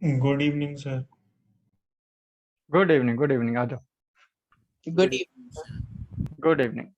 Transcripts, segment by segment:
Good evening sir. Good evening आ जाओ। Good evening. Good evening.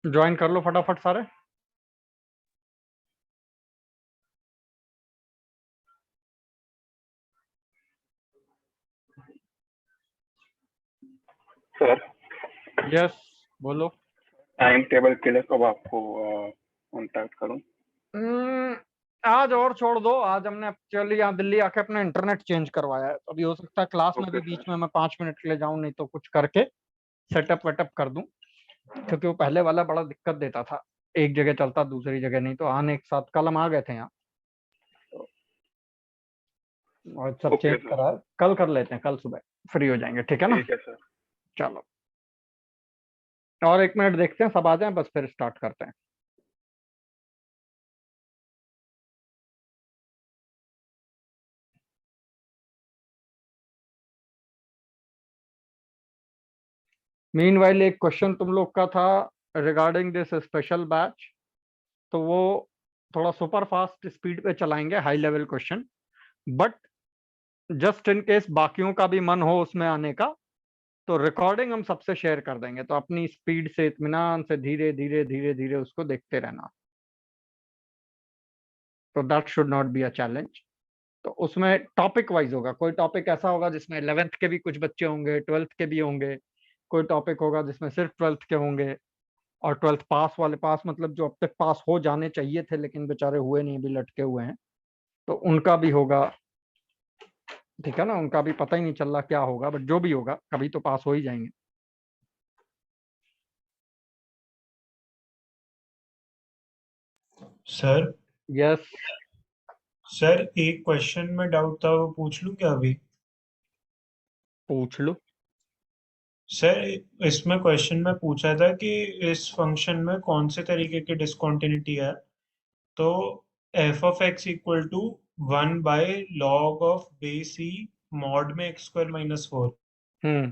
Join कर लो फटाफट सारे। सर यस बोलो। टाइम टेबल के लिए कब आपको कांटेक्ट करूं? आज और छोड़ दो। आज हमने एक्चुअली यहाँ दिल्ली आके अपना इंटरनेट चेंज करवाया है। अभी हो सकता है क्लास में भी ओके बीच में मैं 5 मिनट के लिए जाऊं, नहीं तो कुछ करके सेटअप वेटअप कर दूं, क्योंकि वो पहले वाला बड़ा दिक्कत देता था। एक जगह चलता दूसरी जगह नहीं, तो आने एक साथ कल हम आ गए थे यहाँ और सब ओके चेंज सर। करा। कल कर लेते हैं, कल सुबह फ्री हो जाएंगे, ठीक है ना? ठीक है सर। चलो और 1 मिनट देखते हैं, सब आ जाएं बस, फिर स्टार्ट करते हैं। मीनवाइल एक क्वेश्चन तुम लोग का था रिगार्डिंग दिस स्पेशल बैच, तो वो थोड़ा सुपर फास्ट स्पीड पे चलाएंगे, high level question, but just in case बाकियों का भी मन हो उसमें आने का, तो रिकॉर्डिंग हम सबसे शेयर कर देंगे। तो अपनी स्पीड से, इत्मीनान से, धीरे धीरे धीरे धीरे उसको देखते रहना। तो that should not be a challenge. तो उसमें टॉपिक वाइज होगा। कोई टॉपिक ऐसा होगा जिसमें 11th के भी कुछ बच्चे होंगे, 12th के भी होंगे। कोई टॉपिक होगा जिसमें सिर्फ 12th के होंगे, और 12th पास वाले, पास मतलब जो अब तक पास हो जाने चाहिए थे लेकिन बेचारे हुए नहीं, भी लटके हुए हैं, तो उनका भी होगा। ठीक है ना? उनका भी पता ही नहीं चल रहा क्या होगा, बट जो भी होगा कभी तो पास हो ही जाएंगे। सर यस सर एक क्वेश्चन में डाउट था, वो पूछ लूं क्या अभी? पूछ लो। सर इसमें क्वेश्चन में पूछा था कि इस फंक्शन में कौन से तरीके की डिसकंटिन्यूटी है। तो f of x equal to 1/log of base e mod में x² - 4। हम्म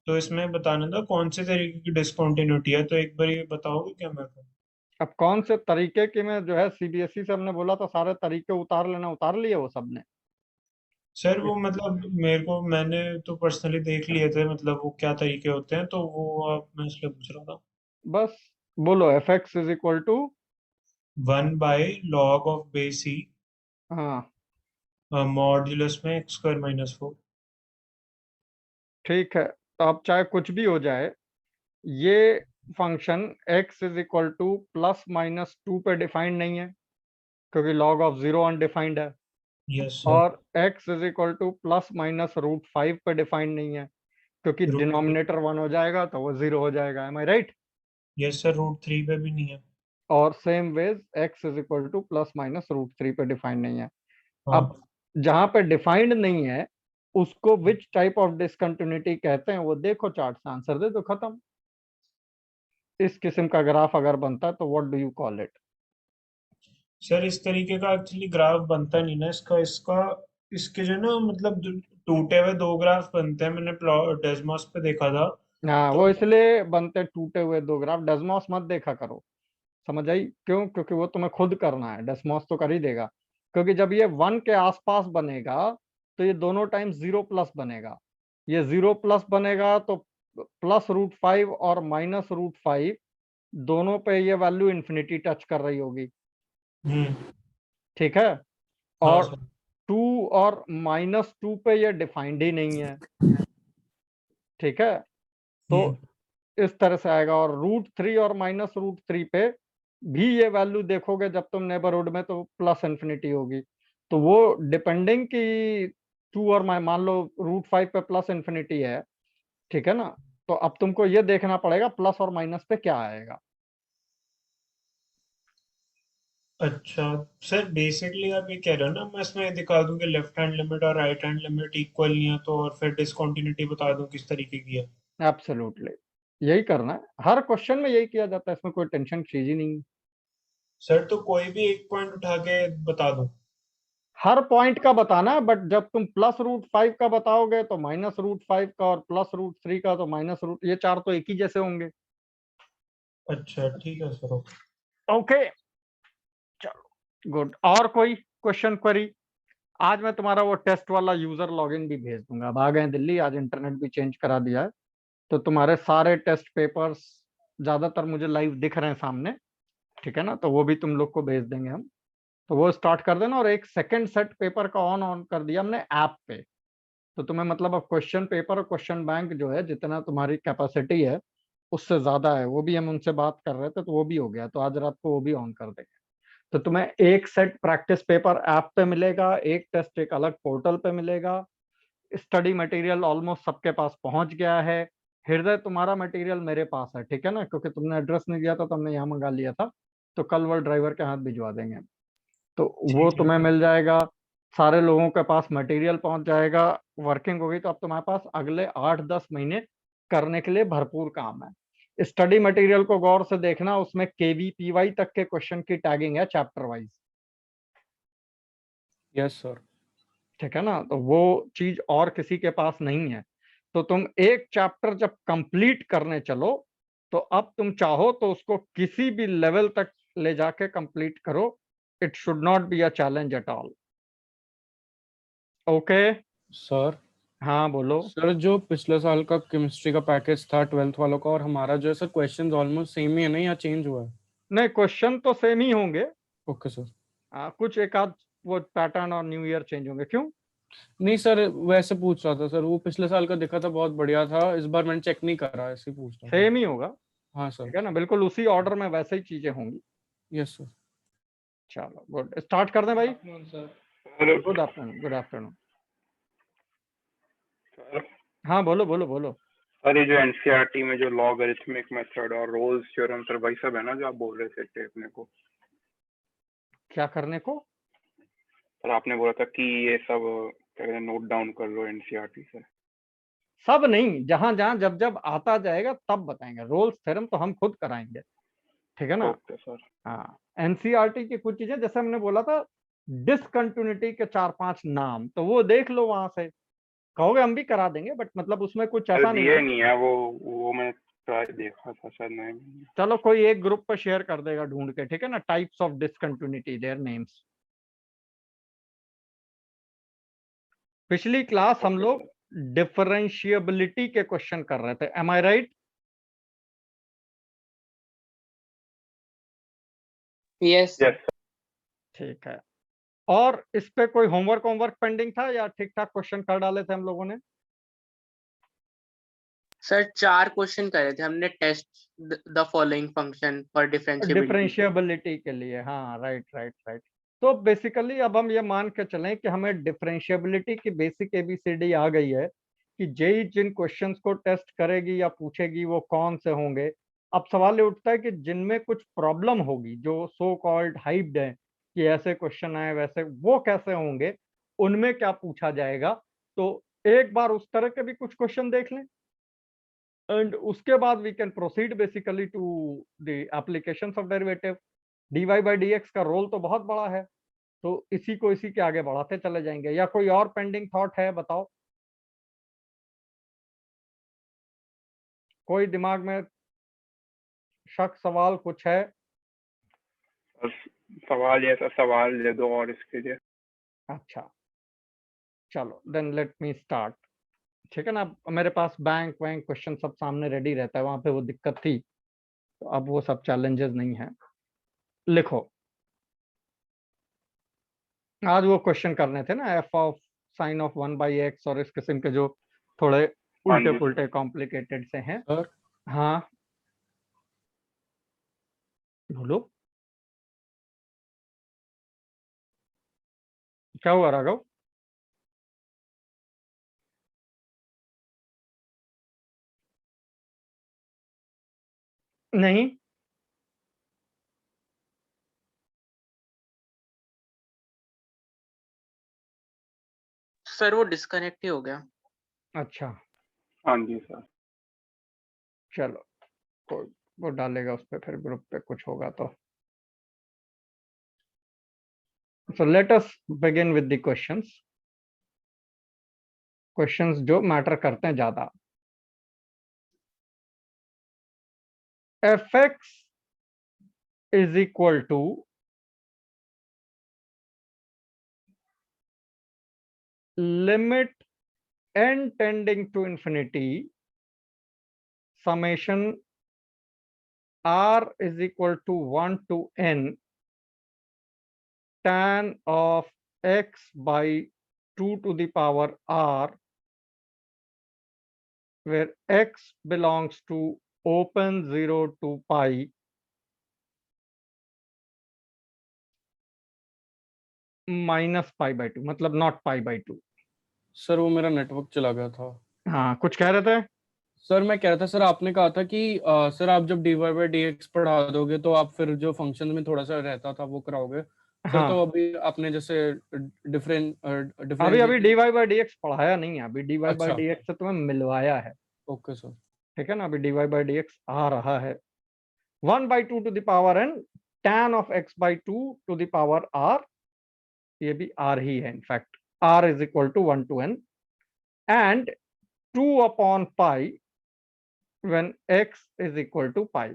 तो इसमें बताना था कौन से तरीके की डिसकंटिन्यूटी है, तो एक बार ये बताओगे क्या मेरे को? अब कौन से तरीके की में जो है, सीबीएसई से हमने बोला था सारे तरीके उतार लेना, उतार लिए वो सबने। सर वो मतलब मेरे को, मैंने तो पर्सनली देख लिए थे, मतलब वो क्या तरीके होते हैं, तो वो आप मैं इसलिए पूछ रहा था। बस बोलो F X is equal to. 1/log of base e हाँ मॉड्यूलस में x² - 4। ठीक है, तो अब चाहे कुछ भी हो जाए, ये function x is equal to +-2 पे डिफाइंड नहीं है, क्योंकि log ऑफ 0 अनडिफाइंड है। Yes sir. और x इज इक्वल टू ±√5 पे डिफाइंड नहीं है, क्योंकि रूट डिनोमिनेटर 1 हो जाएगा तो वो 0 हो जाएगा। Am I right? Yes sir, √3 पे भी नहीं है। और same ways x is equal to ±√3 पे डिफाइंड नहीं है। हाँ। अब जहां पे डिफाइंड नहीं है उसको विच टाइप ऑफ डिसकंटिन्यूटी कहते हैं, वो देखो चार्ट से आंसर दे दो, खत्म। इस किस्म का ग्राफ अगर बनता है तो what do you call it? Sir इस तरीके का एक्चुअली ग्राफ बनता नहीं ना, इसका इसका इसके जो ना, मतलब टूटे हुए दो ग्राफ बनते हैं, मैंने डेस्मॉस पे देखा था। हाँ, तो वो इसलिए बनते टूटे हुए दो ग्राफ। डेस्मॉस मत देखा करो, समझ आई क्यों? क्योंकि वो तुम्हें खुद करना है, डेस्मॉस तो कर ही देगा। क्योंकि जब ये 1 के आसपास बनेगा तो ये दोनों टाइम 0+ बनेगा। ये 0+ बनेगा तो +√5 और -√5 दोनों पे ये वैल्यू इन्फिनिटी टच कर रही होगी। हम्म। ठीक है? हाँ और सर। 2 और -2 पे ये डिफाइंड ही नहीं है। ठीक है? तो हम्म। इस तरह से आएगा। और √3 और -√3 पे भी ये वैल्यू देखोगे जब तुम नेबरहुड में, तो प्लस इन्फिनिटी होगी। तो वो डिपेंडिंग कि 2 और मान लो √5 पे प्लस इन्फिनिटी है, ठीक है ना? तो अब तुमको ये देखना पड़ेगा प्लस और माइनस पे क्या आएगा। अच्छा सर, बेसिकली आप ये कह रहे हो ना, मैं इसमें दिखा दूं कि लेफ्ट हैंड लिमिट और राइट हैंड लिमिट इक्वल नहीं है, तो और फिर डिसकंटिन्यूटी बता दूं किस तरीके की है। एब्सोल्युटली यही करना है, हर क्वेश्चन में यही किया जाता है, इसमें कोई टेंशन की चीज ही नहीं है। सर तो कोई भी एक पॉइंट उठा के बता दूं? हर पॉइंट का बताना है, बट जब तुम +√5 का बताओगे तो -√5 का, और +√3 का तो -रूट, ये चार तो एक ही जैसे होंगे। अच्छा ठीक है सर, ओके। ओके, चलो गुड। और कोई क्वेश्चन क्वेरी? आज मैं तुम्हारा वो टेस्ट वाला यूजर लॉगिन भी भेज दूंगा। अब आ गए दिल्ली, आज इंटरनेट भी चेंज करा दिया है, तो तुम्हारे सारे टेस्ट पेपर्स ज्यादातर मुझे लाइव दिख रहे हैं सामने, ठीक है ना, तो वो भी तुम लोग को भेज देंगे हम। तो वो स्टार्ट कर देना, और एक सेकंड सेट पेपर का ऑन ऑन कर दिया हमने ऐप पे, तो तुम्हें मतलब अब क्वेश्चन पेपर और क्वेश्चन बैंक जो है, जितना तुम्हारी कैपेसिटी है उससे ज्यादा है, वो भी हम उनसे बात कर रहे थे, तो वो भी हो गया, तो आज रात को वो भी ऑन कर देंगे। तो तुम्हें एक सेट प्रैक्टिस पेपर ऐप पे मिलेगा, एक टेस्ट एक अलग पोर्टल पे मिलेगा। स्टडी मटेरियल ऑलमोस्ट सबके पास पहुंच गया है। हृदय, तुम्हारा मटेरियल मेरे पास है, ठीक है ना, क्योंकि तुमने एड्रेस नहीं दिया था तो हमने यहाँ मंगा लिया था, तो कल वो ड्राइवर के हाथ भिजवा देंगे। तो वो ठीक है। तुम्हें मिल जाएगा, सारे लोगों के पास मटेरियल पहुंच जाएगा। वर्किंग हो गई तो अब तुम्हारे पास अगले 8-10 महीने करने के लिए भरपूर काम है। स्टडी मटेरियल को गौर से देखना, उसमें KVPY तक के क्वेश्चन की टैगिंग है चैप्टर वाइज, यस सर। ठीक है ना, तो वो चीज और किसी के पास नहीं है। तो तुम एक चैप्टर जब कंप्लीट करने चलो, तो अब तुम चाहो तो उसको किसी भी लेवल तक ले जाके कंप्लीट करो। It should not be a challenge at all. Okay, sir हाँ बोलो। सर जो पिछले साल का केमिस्ट्री का पैकेज था 12th वालों का, और हमारा जो है सर क्वेश्चंस ऑलमोस्ट सेम ही है ना, या चेंज हुआ है? नहीं, क्वेश्चन तो सेम ही होंगे। Okay sir. कुछ एक आध वो पैटर्न और न्यू ईयर चेंज होंगे, क्यों? नहीं सर, वैसे पूछ रहा था सर, वो पिछले साल का दिखा था बहुत बढ़िया था, इस बार मैंने चेक नहीं करा, ऐसे ही पूछ रहा था। सेम ही होगा, हाँ सर। ठीक है ना, बिल्कुल उसी ऑर्डर में वैसे ही चीजें होंगी। Yes sir. चलो गुड, स्टार्ट कर दें भाई। Sir hello good afternoon, good afternoon. Sir. हाँ बोलो बोलो बोलो। सर, ये जो एनसीईआरटी में जो लॉगरिथमिक मेथड और रोल्स थ्योरम सर, वही सब है ना जो आप बोल रहे थे अपने को? क्या करने को? सर आपने बोला था कि ये सब क्या कहते हैं, नोट डाउन कर लो एनसीईआरटी से। सब नहीं, जहां जहां जब जब आता जाएगा तब बताएंगे। रोल्स थ्योरम तो हम खुद कराएंगे, ठीक है ना। Okay sir. हाँ, एनसीईआरटी की कुछ चीजें, जैसे हमने बोला था डिसकंटिन्यूटी के 4-5 नाम, तो वो देख लो वहां से, कहोगे हम भी करा देंगे, बट मतलब उसमें कुछ सर ऐसा नहीं दिए है। नहीं है वो मैंने ट्राई देखा था सर, नहीं। चलो कोई एक ग्रुप पर शेयर कर देगा ढूंढ के, ठीक है ना, types of discontinuity, their names. पिछली क्लास हम ओके लोग सर। डिफरेंशिएबिलिटी के क्वेश्चन कर रहे थे, M I right? Yes, sir. Yes ठीक है। और इस पे कोई होमवर्क होमवर्क पेंडिंग था, या ठीक ठाक क्वेश्चन कर डाले थे हम लोगों ने? सर 4 क्वेश्चन करे थे हमने, test the following function for differentiability के। डिफरेंशिएबिलिटी के लिए, हाँ राइट राइट राइट। तो बेसिकली अब हम ये मान के चलें कि हमें डिफरेंशिएबिलिटी की बेसिक एबीसीडी आ गई है, कि जेई जिन क्वेश्चंस को टेस्ट करेगी या पूछेगी वो कौन से होंगे। अब सवाल ये उठता है कि जिनमें कुछ प्रॉब्लम होगी, जो सो कॉल्ड हाइप्ड है कि ऐसे क्वेश्चन आए वैसे, वो कैसे होंगे, उनमें क्या पूछा जाएगा। तो एक बार उस तरह के भी कुछ क्वेश्चन देख लें, एंड उसके बाद we can proceed basically to the applications of derivative. dy by d x का रोल तो बहुत बड़ा है, तो इसी के आगे बढ़ाते चले जाएंगे। या कोई और पेंडिंग थॉट है, बताओ। कोई दिमाग में शक, सवाल कुछ है? सर, सवाल ऐसा सवाल दे दो और इसके लिए। अच्छा, चलो देन लेट मी स्टार्ट, ठीक है ना। अब मेरे पास बैंक वैंक क्वेश्चन सब सामने रेडी रहता है, वहां पे वो दिक्कत थी, तो अब वो सब चैलेंजेस नहीं है। लिखो, आज वो क्वेश्चन करने थे ना, F of sine of 1/x, और इस किस्म के जो थोड़े हाँ उल्टे जी सर। पुल्टे कॉम्प्लिकेटेड से हैं। सर हाँ बोलो, क्या हुआ राघव? नहीं, सर वो डिस्कनेक्ट ही हो गया। अच्छा हाँ जी सर। चलो, कोई वो डालेगा उस पे, फिर ग्रुप पे कुछ होगा तो। So let us begin with the questions. Questions जो मैटर करते हैं ज्यादा। fx is equal to limit n tending to infinity summation r is equal to 1 to n tan of x by 2 to the power r, where x belongs to open 0 to pi minus pi by 2, मतलब not pi by 2। Sir वो मेरा network चला गया था। हाँ, कुछ कह रहे थे? सर मैं कह रहा था, सर आपने कहा था कि सर आप जब dy by dx पढ़ा दोगे तो आप फिर जो फंक्शन में थोड़ा सा रहता था वो कराओगे। सर हाँ, तो अभी आपने जैसे अभी dy by dx पढ़ाया नहीं है, अभी dy by अच्छा dx से तुम्हें मिलवाया है, ओके सर। ठीक है ना। अभी dy by dx आ रहा है 1 by 2 to the power n tan of x by 2 to the power r, ये भी r ही है in fact. r is equal to 1 to n and 2 upon pi when x is equal to pi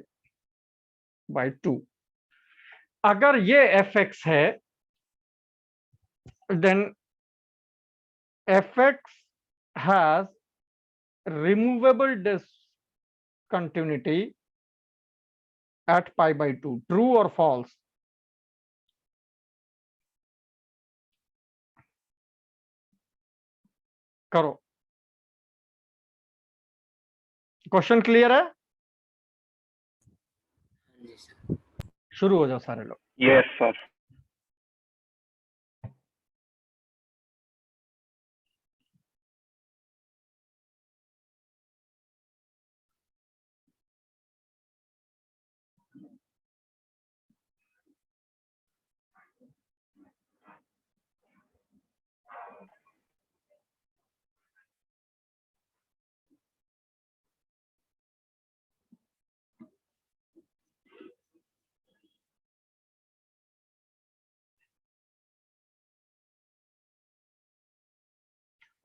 by 2। अगर ये fx है then fx has removable discontinuity at pi by 2, true or false? करो, question clear है? शुरू हो जाओ सारे लोग। Yes sir.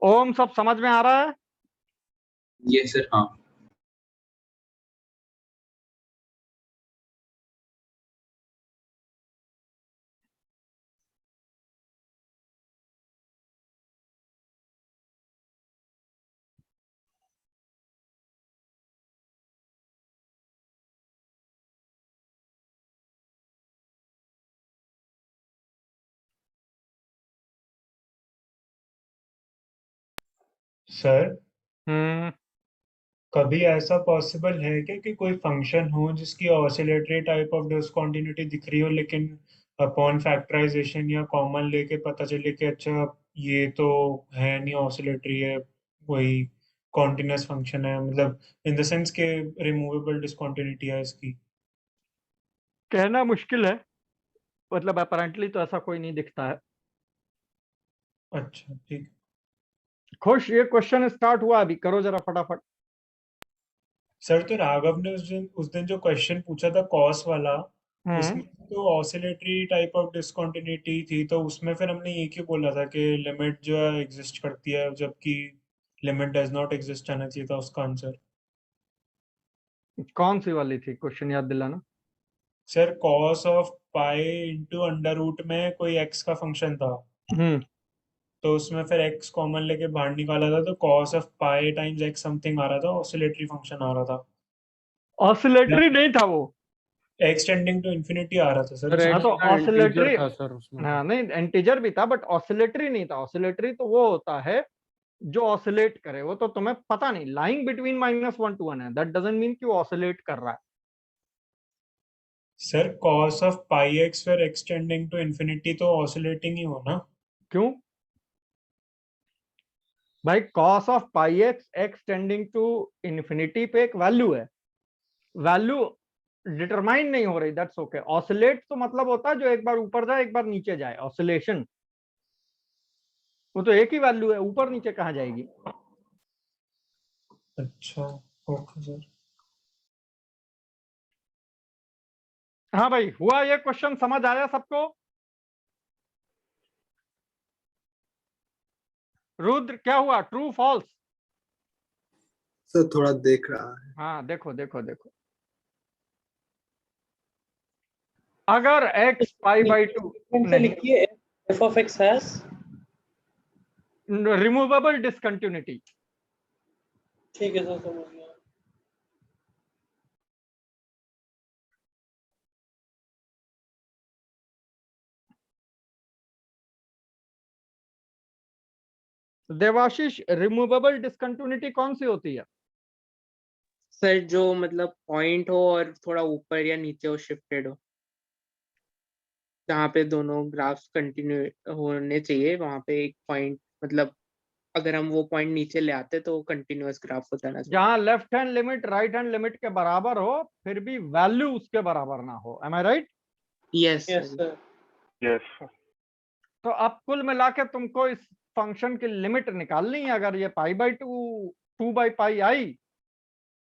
ओम सब समझ में आ रहा है? ये सर हाँ। सर कभी ऐसा पॉसिबल है कि कोई फंक्शन हो जिसकी ऑसिलेटरी टाइप ऑफ डिसकंटिन्यूटी दिख रही हो, लेकिन अपॉन फैक्टराइजेशन या कॉमन लेके पता चले कि अच्छा ये तो है नहीं, ऑसिलेटरी है, वही कॉन्टिन्यूस फंक्शन है, मतलब इन द सेंस के रिमूवेबल डिसकंटिन्यूटी है इसकी। कहना मुश्किल है, मतलब अपेरेंटली तो ऐसा कोई नहीं दिखता है। अच्छा ठीक। खुश, ये क्वेश्चन स्टार्ट हुआ अभी, करो जरा फटाफट। सर तो राघव ने उस दिन जो क्वेश्चन पूछा था कॉस वाला, उसमें तो ऑसिलेटरी टाइप ऑफ डिसकंटिन्यूटी थी, तो उसमें फिर हमने ये क्यों बोला था कि लिमिट जो है एग्जिस्ट करती है, जबकि लिमिट डज नॉट एग्जिस्ट आना चाहिए था उसका आंसर। कौन सी वाली थी, क्वेश्चन याद दिलाना। Sir cos of pi into under root में कोई एक्स का फंक्शन था, तो उसमें फिर एक्स कॉमन लेके बाहर निकाला था, तो cos of pi times x something आ रहा था, ऑसिलेटरी फंक्शन आ रहा था। ऑसिलेटरी नहीं था वो, एक्स टेंडिंग टू इन्फिनिटी आ रहा था सर सर उसमें। हाँ तो एक्स्ट्रा ऑसिलेटरी, इंटीजर था सर उसमें। हाँ नहीं इंटीजर भी था, बट ऑसिलेटरी नहीं था। ऑसिलेटरी तो वो होता है जो ऑसिलेट करे, वो तो तुम्हें पता नहीं, लाइंग बिटवीन -1 to 1 है, दैट डजंट मीन कि वो ऑसिलेट कर रहा है। Sir cos of pi x फिर एक्स टेंडिंग टू इन्फिनिटी तो ऑसिलेटिंग ही हो ना। क्यों भाई? Cos of pi x x tending to infinity पे एक वैल्यू है, वैल्यू डिटरमाइन नहीं हो रही, दैट्स ओके। ऑसिलेट तो मतलब होता है जो एक बार ऊपर जाए एक बार नीचे जाए, ऑसिलेशन। वो तो एक ही वैल्यू है, ऊपर नीचे कहाँ जाएगी। अच्छा, ओके सर। हाँ भाई, हुआ ये क्वेश्चन, समझ आया सबको। रुद्र क्या हुआ, ट्रू फॉल्स? सर थोड़ा देख रहा है। हाँ देखो देखो देखो, अगर x π/2 से नहीं, लिखिए f of x has removable discontinuity. ठीक है सर, समझ गया। देवाशीष, रिमूवेबल डिसकंटिन्यूटी कौन सी होती है? सर जो मतलब पॉइंट हो और थोड़ा ऊपर या नीचे हो, शिफ्टेड हो, जहाँ पे दोनों ग्राफ्स कंटिन्यू होने चाहिए, वहां पे एक पॉइंट, मतलब अगर हम वो पॉइंट नीचे ले आते तो कंटिन्यूअस ग्राफ हो जाना चाहिए। जहां left hand limit right hand limit के बराबर हो, फिर भी वैल्यू उसके बराबर ना हो। Am I right? Yes yes sir. Sir. Yes तो अब कुल मिला के तुमको इस फंक्शन की लिमिट निकालनी है। अगर ये π/2 2/π आई,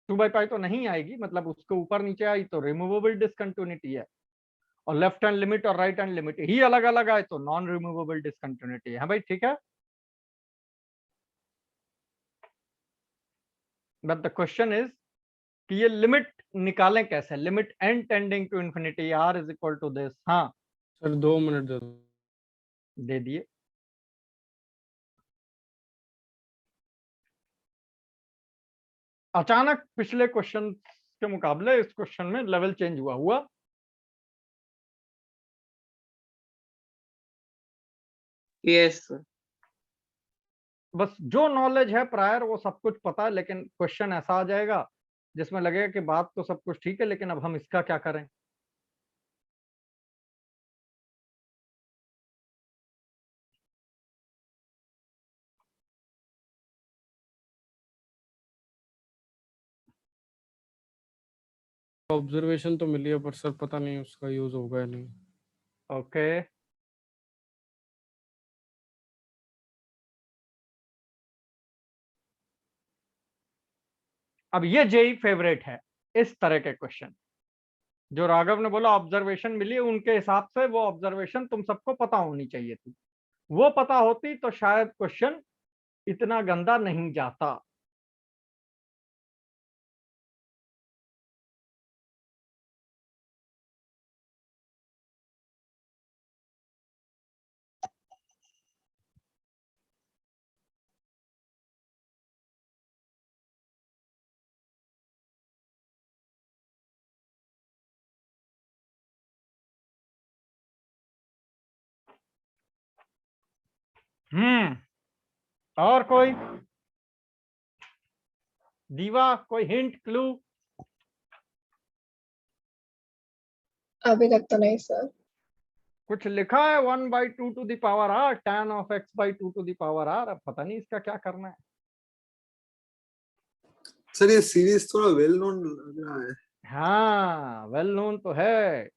2/π तो नहीं आएगी, मतलब उसके ऊपर नीचे आई तो रिमूवेबल डिसकंटिन्यूटी है, और लेफ्ट हैंड लिमिट और राइट हैंड लिमिट ही अलग अलग आए तो नॉन रिमूवेबल डिसकंटिन्यूटी है। हाँ भाई ठीक है, बट द क्वेश्चन इज कि ये लिमिट निकालें कैसे, limit n tending to infinity r is equal to this. हाँ सर 2 मिनट दे दो। दे दिए। अचानक पिछले क्वेश्चन के मुकाबले इस क्वेश्चन में लेवल चेंज हुआ। Yes sir. बस जो नॉलेज है प्रायर वो सब कुछ पता है, लेकिन क्वेश्चन ऐसा आ जाएगा जिसमें लगेगा कि बात तो सब कुछ ठीक है, लेकिन अब हम इसका क्या करें। ऑब्जर्वेशन तो मिली है, पर सर पता नहीं उसका यूज होगा या नहीं। ओके, अब ये जेई फेवरेट है इस तरह के क्वेश्चन। जो राघव ने बोला ऑब्जर्वेशन मिली, उनके हिसाब से वो ऑब्जर्वेशन तुम सबको पता होनी चाहिए थी। वो पता होती तो शायद क्वेश्चन इतना गंदा नहीं जाता। और कोई दीवा, कोई हिंट क्लू? अभी तक तो नहीं सर। कुछ लिखा है 1/2 to the power r tan of x/2 to the power r, अब पता नहीं इसका क्या करना है। सर ये सीरीज थोड़ा वेल नोन लग रहा है। हाँ वेल नोन तो है।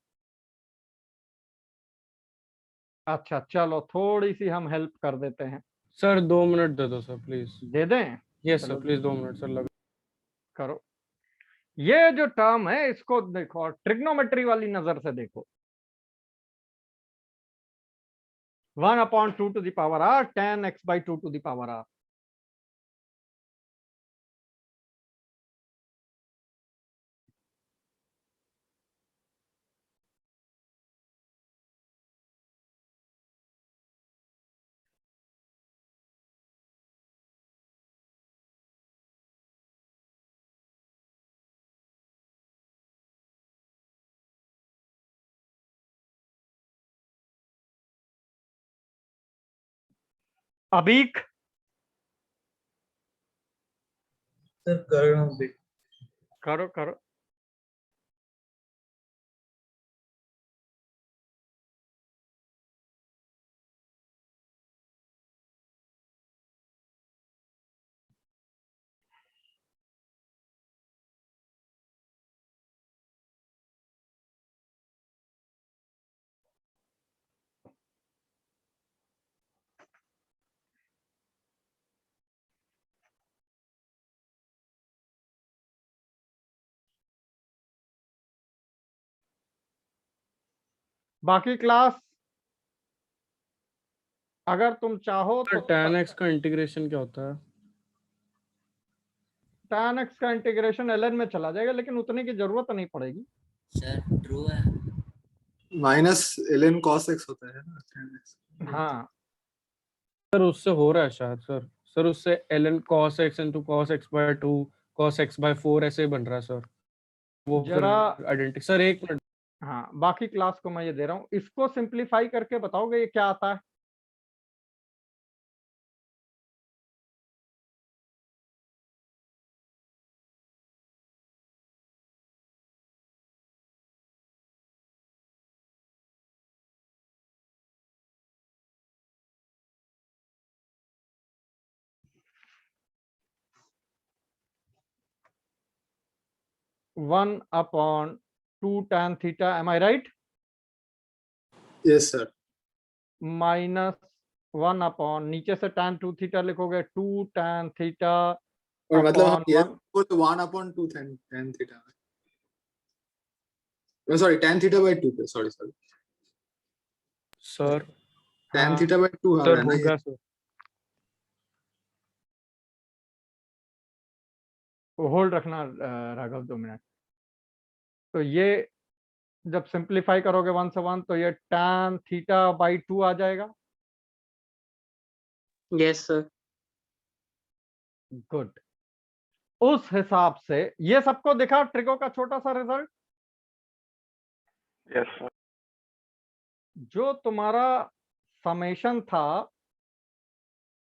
अच्छा चलो, थोड़ी सी हम हेल्प कर देते हैं। सर 2 मिनट दे दो सर प्लीज। दे दें? यस सर चलो प्लीज 2 मिनट सर लग। करो। ये जो टर्म है इसको देखो और ट्रिग्नोमेट्री वाली नजर से देखो। 1/2 to the power r tan x/2 to the power r। Abeek sir कर रहा हूँ बेट। करो करो। बाकी क्लास अगर तुम चाहो तो tan x का इंटीग्रेशन क्या होता है? tan x का इंटीग्रेशन ln में चला जाएगा, लेकिन उतने की जरूरत नहीं पड़ेगी। सर ट्रू है। माइनस ln cos x होता है ना tan x। हाँ सर उससे हो रहा है शायद सर। सर उससे ln cos x into cos x by 2 cos x by 4 ऐसे ही बन रहा है सर। वो फिर जरा आइडेंटिटी। सर एक मिनट। हाँ, बाकी क्लास को मैं ये दे रहा हूँ, इसको सिंप्लीफाई करके बताओगे ये क्या आता है? One upon 2 tan theta, am I right? Yes sir. Minus 1 upon नीचे से tan 2 थीटा लिखोगे, 2 tan थीटा और मतलब हम अपॉन ये 1। बोल 1/2 tan theta, sorry tan theta by 2 पे, सॉरी सर tan हाँ, थीटा बाय 2 आ सर रहा है ना हो ये। गया सर। होल्ड रखना राघव 2 मिनट। तो ये जब सिंप्लीफाई करोगे 1 से 1 तो ये tan थीटा बाई 2 आ जाएगा। Yes sir. गुड। उस हिसाब से ये सबको दिखा ट्रिको का छोटा सा रिजल्ट। Yes sir. जो तुम्हारा समेशन था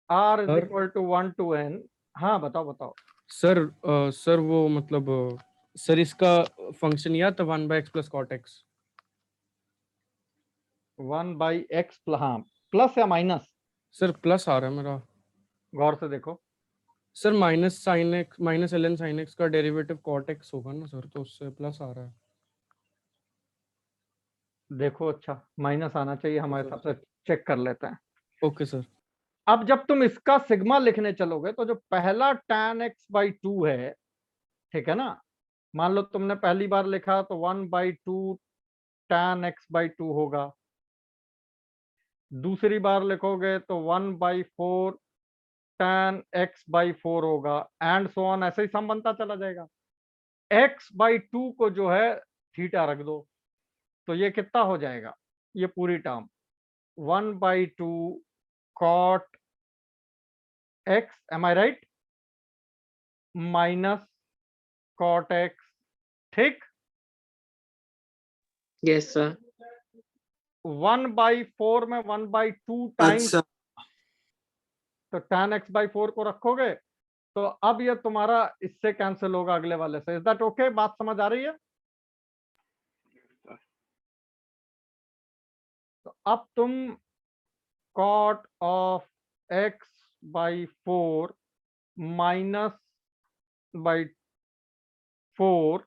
r sir? Is equal to 1 to n। हाँ बताओ बताओ। सर सर वो मतलब सर इसका फंक्शन या तो 1/x plus cot x। 1/x हाँ, प्लस या माइनस? सर प्लस आ रहा है मेरा। गौर से देखो। Sir minus sine x minus ln sin x का डेरिवेटिव cot x होगा ना सर, तो उससे प्लस आ रहा है। देखो अच्छा, माइनस आना चाहिए हमारे हिसाब से, चेक कर लेते हैं। Okay sir. अब जब तुम इसका सिग्मा लिखने चलोगे तो जो पहला tan x बाई 2 है, ठीक है ना, मान लो तुमने पहली बार लिखा तो 1/2 tan x बाई 2 होगा। दूसरी बार लिखोगे तो 1/4 tan x बाई 4 होगा, एंड सो ऑन, ऐसे ही सम बनता चला जाएगा। x बाई 2 को जो है थीटा रख दो, तो ये कितना हो जाएगा, ये पूरी term 1/2 cot x, M I right, minus cot x, ठीक। Yes sir. 1/4 में 1/2 टाइम्स, अच्छा तो tan x बाई 4 को रखोगे तो अब ये तुम्हारा इससे कैंसिल होगा अगले वाले से। Is that okay? बात समझ आ रही है? तो अब तुम cot of x by 4 minus by 4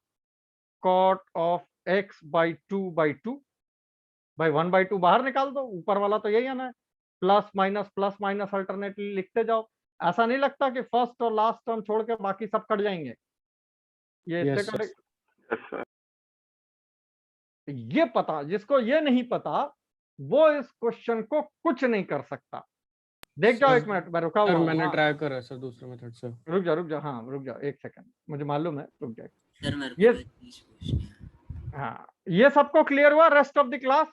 cot of x by 2 by 2 भाई 1/2 बाहर निकाल दो, ऊपर वाला तो यही आना है, प्लस माइनस अल्टरनेटली लिखते जाओ। ऐसा नहीं लगता कि फर्स्ट और लास्ट टर्म छोड़ के बाकी सब कट जाएंगे? ये इससे yes sir. Cut. Yes sir. ये पता, जिसको ये नहीं पता वो इस क्वेश्चन को कुछ नहीं कर सकता। देख जाओ, एक मिनट मैं रुका सर हुआ हूँ। मैंने हाँ, ट्राई करा है सर दूसरे मेथड से। रुक जाओ, हाँ रुक जाओ एक सेकंड, मुझे मालूम है, रुक जाओ। सर मेरे को ये भी क्वेश्चन है। हाँ, ये सबको क्लियर हुआ रेस्ट ऑफ द क्लास?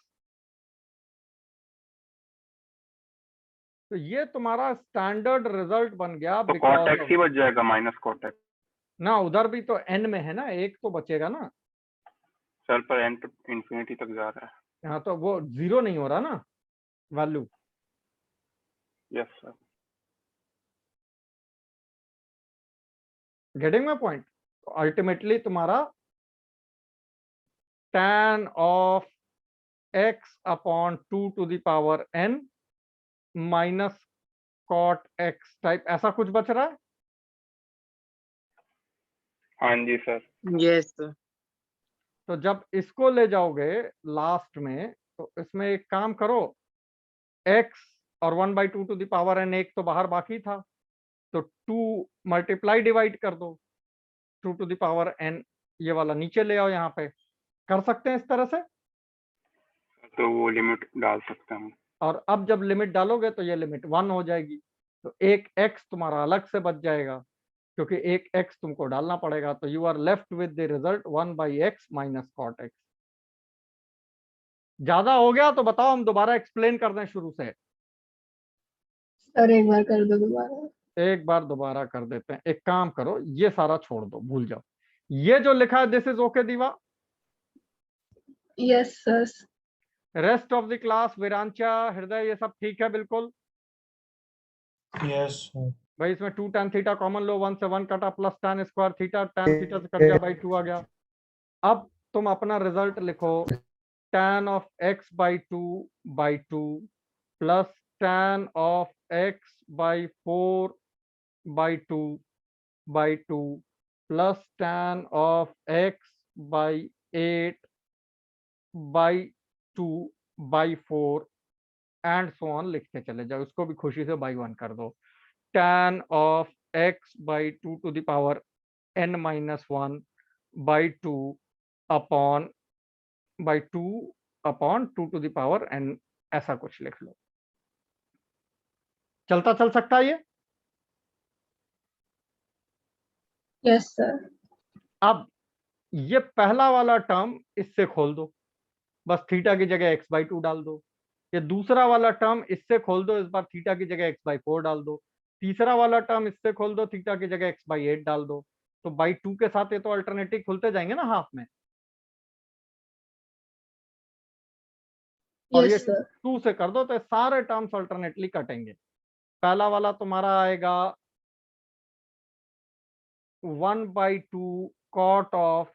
तो ये तुम्हारा स्टैंडर्ड रिजल्ट बन गया तो बिकॉज cot x ही बच जाएगा, माइनस cot x। ना, उधर भी तो n में है ना, एक तो बचेगा ना। सर पर n तो इंफिनिटी तक जा रहा है। हाँ, तो वो जीरो नहीं हो रहा ना value. Yes sir. Getting my point? Ultimately तुम्हारा tan of x upon 2 to the power n minus cot x type ऐसा कुछ बच रहा है। हाँ जी सर। Yes sir. तो जब इसको ले जाओगे लास्ट में तो इसमें एक काम करो, x और 1/2 टू द पावर n, एक तो बाहर बाकी था तो 2 मल्टीप्लाई डिवाइड कर दो, 2 टू द पावर n, ये वाला नीचे ले आओ, यहाँ पे कर सकते हैं इस तरह से। तो वो लिमिट डाल सकते हैं हम। और अब जब लिमिट डालोगे तो ये लिमिट 1 हो जाएगी, तो एक x तुम्हारा अलग से बच जाएगा क्योंकि एक x तुमको डालना पड़ेगा। तो you are left with the result 1/x minus cot x। ज्यादा हो गया तो बताओ, हम दोबारा एक्सप्लेन कर दें शुरू से। सर एक बार कर दो दोबारा। एक बार दोबारा कर देते हैं। एक काम करो, ये सारा छोड़ दो, भूल जाओ। ये जो लिखा है this is okay Deeva. Yes sir. Rest of the class, Viranchi, Hriday, ये सब ठीक है बिल्कुल। यस भाई इसमें 2 tan थीटा कॉमन लो, 1 से 1 कटा, plus tan square theta, tan theta से कट गया, बाई 2 आ गया। अब तुम अपना रिजल्ट लिखो, tan of x by 2 plus tan of x by 4/2 plus tan of x by 8/2/4 and so on लिखते चले जाओ। उसको भी खुशी से बाई 1 कर दो। tan of x by 2 to the power n-1/2 upon 2 to the power n, ऐसा कुछ लिख लो। चलता चल सकता है ये? Yes sir. अब ये पहला वाला टर्म इससे खोल दो, बस थीटा की जगह x/2 डाल दो। ये दूसरा वाला टर्म इससे खोल दो, इस बार थीटा की जगह x/4 डाल दो। तीसरा वाला टर्म इससे खोल दो, थीटा की जगह x/8 डाल दो। तो बाई 2 के साथ ये तो अल्टरनेटिव खुलते जाएंगे ना हाफ में, और ये यस सर। 2 से कर दो तो सारे टर्म्स अल्टरनेटली कटेंगे। पहला वाला तुम्हारा आएगा 1/2 कॉट ऑफ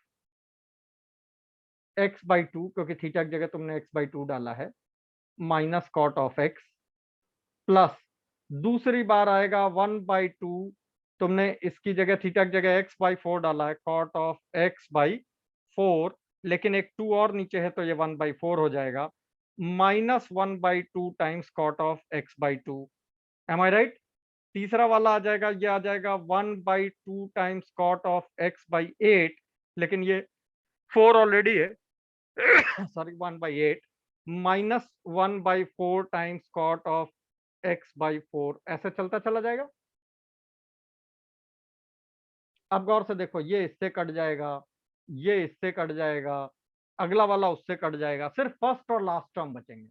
x/2, क्योंकि थीटा की जगह तुमने x/2 डाला है, minus cot of x, plus दूसरी बार आएगा 1/2, तुमने इसकी जगह थीटा की जगह x/4 डाला है, कॉट ऑफ x/4, लेकिन एक 2 और नीचे है तो ये 1/4 हो जाएगा, minus 1/2 times cot of x/2। Am I right? तीसरा वाला आ जाएगा, ये आ जाएगा 1/2 टाइम्स कॉट ऑफ x/8, लेकिन ये 4 ऑलरेडी है, sorry 1/8, minus 1/4 times cot of x/4, ऐसे चलता चला जाएगा। अब गौर से देखो, ये इससे कट जाएगा, ये इससे कट जाएगा, अगला वाला उससे कट जाएगा, सिर्फ फर्स्ट और लास्ट टर्म बचेंगे।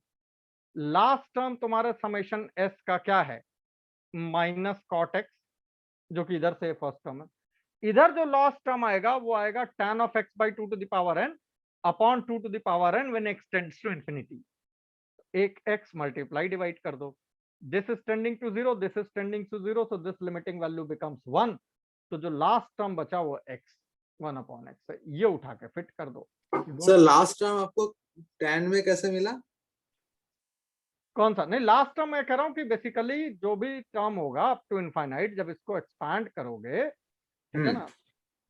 लास्ट टर्म तुम्हारे समेशन s का क्या है? माइनस कॉट x, जो कि इधर से फर्स्ट टर्म है। इधर जो लास्ट टर्म आएगा वो आएगा tan of x/2 to the power n upon 2 to the power n when x tends to infinity. एक x मल्टीप्लाई डिवाइड कर दो, this is tending to 0, this is tending to 0, so this limiting value becomes 1। तो जो last term बचा वो x 1/x है। ये उठा के फिट कर दो। सर लास्ट टर्म आपको tan में कैसे मिला? कौन सा? नहीं, लास्ट टर्म मैं कह रहा हूँ कि बेसिकली जो भी टर्म होगा अप टू इनफाइनाइट, जब इसको एक्सपैंड करोगे, ठीक है ना,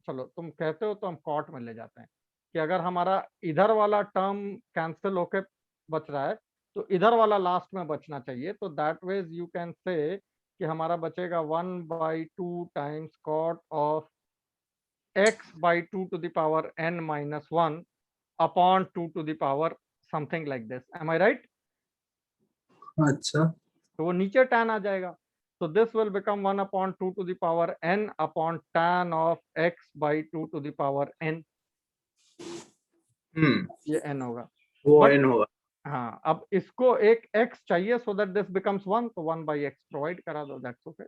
चलो तुम कहते हो तो हम कॉट में ले जाते हैं कि अगर हमारा इधर वाला टर्म कैंसिल होके बच रहा है तो इधर वाला लास्ट में बचना चाहिए। तो that ways you can say कि हमारा बचेगा 1/2 times cot of x/2 to the power n-1 upon 2 to the power something like this. Am I right? अच्छा, तो वो नीचे tan आ जाएगा। तो this will become 1/2 to the power n upon tan of x/2 to the power n। ये n होगा, वो But- n होगा। हाँ, अब इसको एक x चाहिए सो दैट दिस बिकम्स 1, तो 1/x प्रोवाइड करा दो, दैट्स ओके।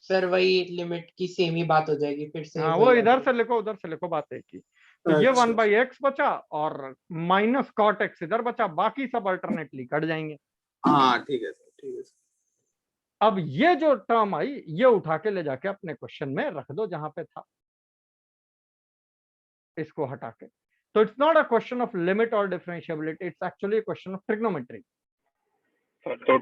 सर वही लिमिट की सेम ही बात हो जाएगी फिर से। हाँ, वो इधर से लिखो, उधर से लिखो, बात एक ही। तो ये अच्छा। 1/x बचा और माइनस कॉट x इधर बचा, बाकी सब अल्टरनेटली कट जाएंगे। हाँ ठीक है सर, ठीक है सर। अब ये जो टर्म आई ये उठा के ले जाके अपने क्वेश्चन में रख दो जहां पे था, इसको हटा के। तो it's not a question of limit और differentiability, it's actually a question of trigonometry. तो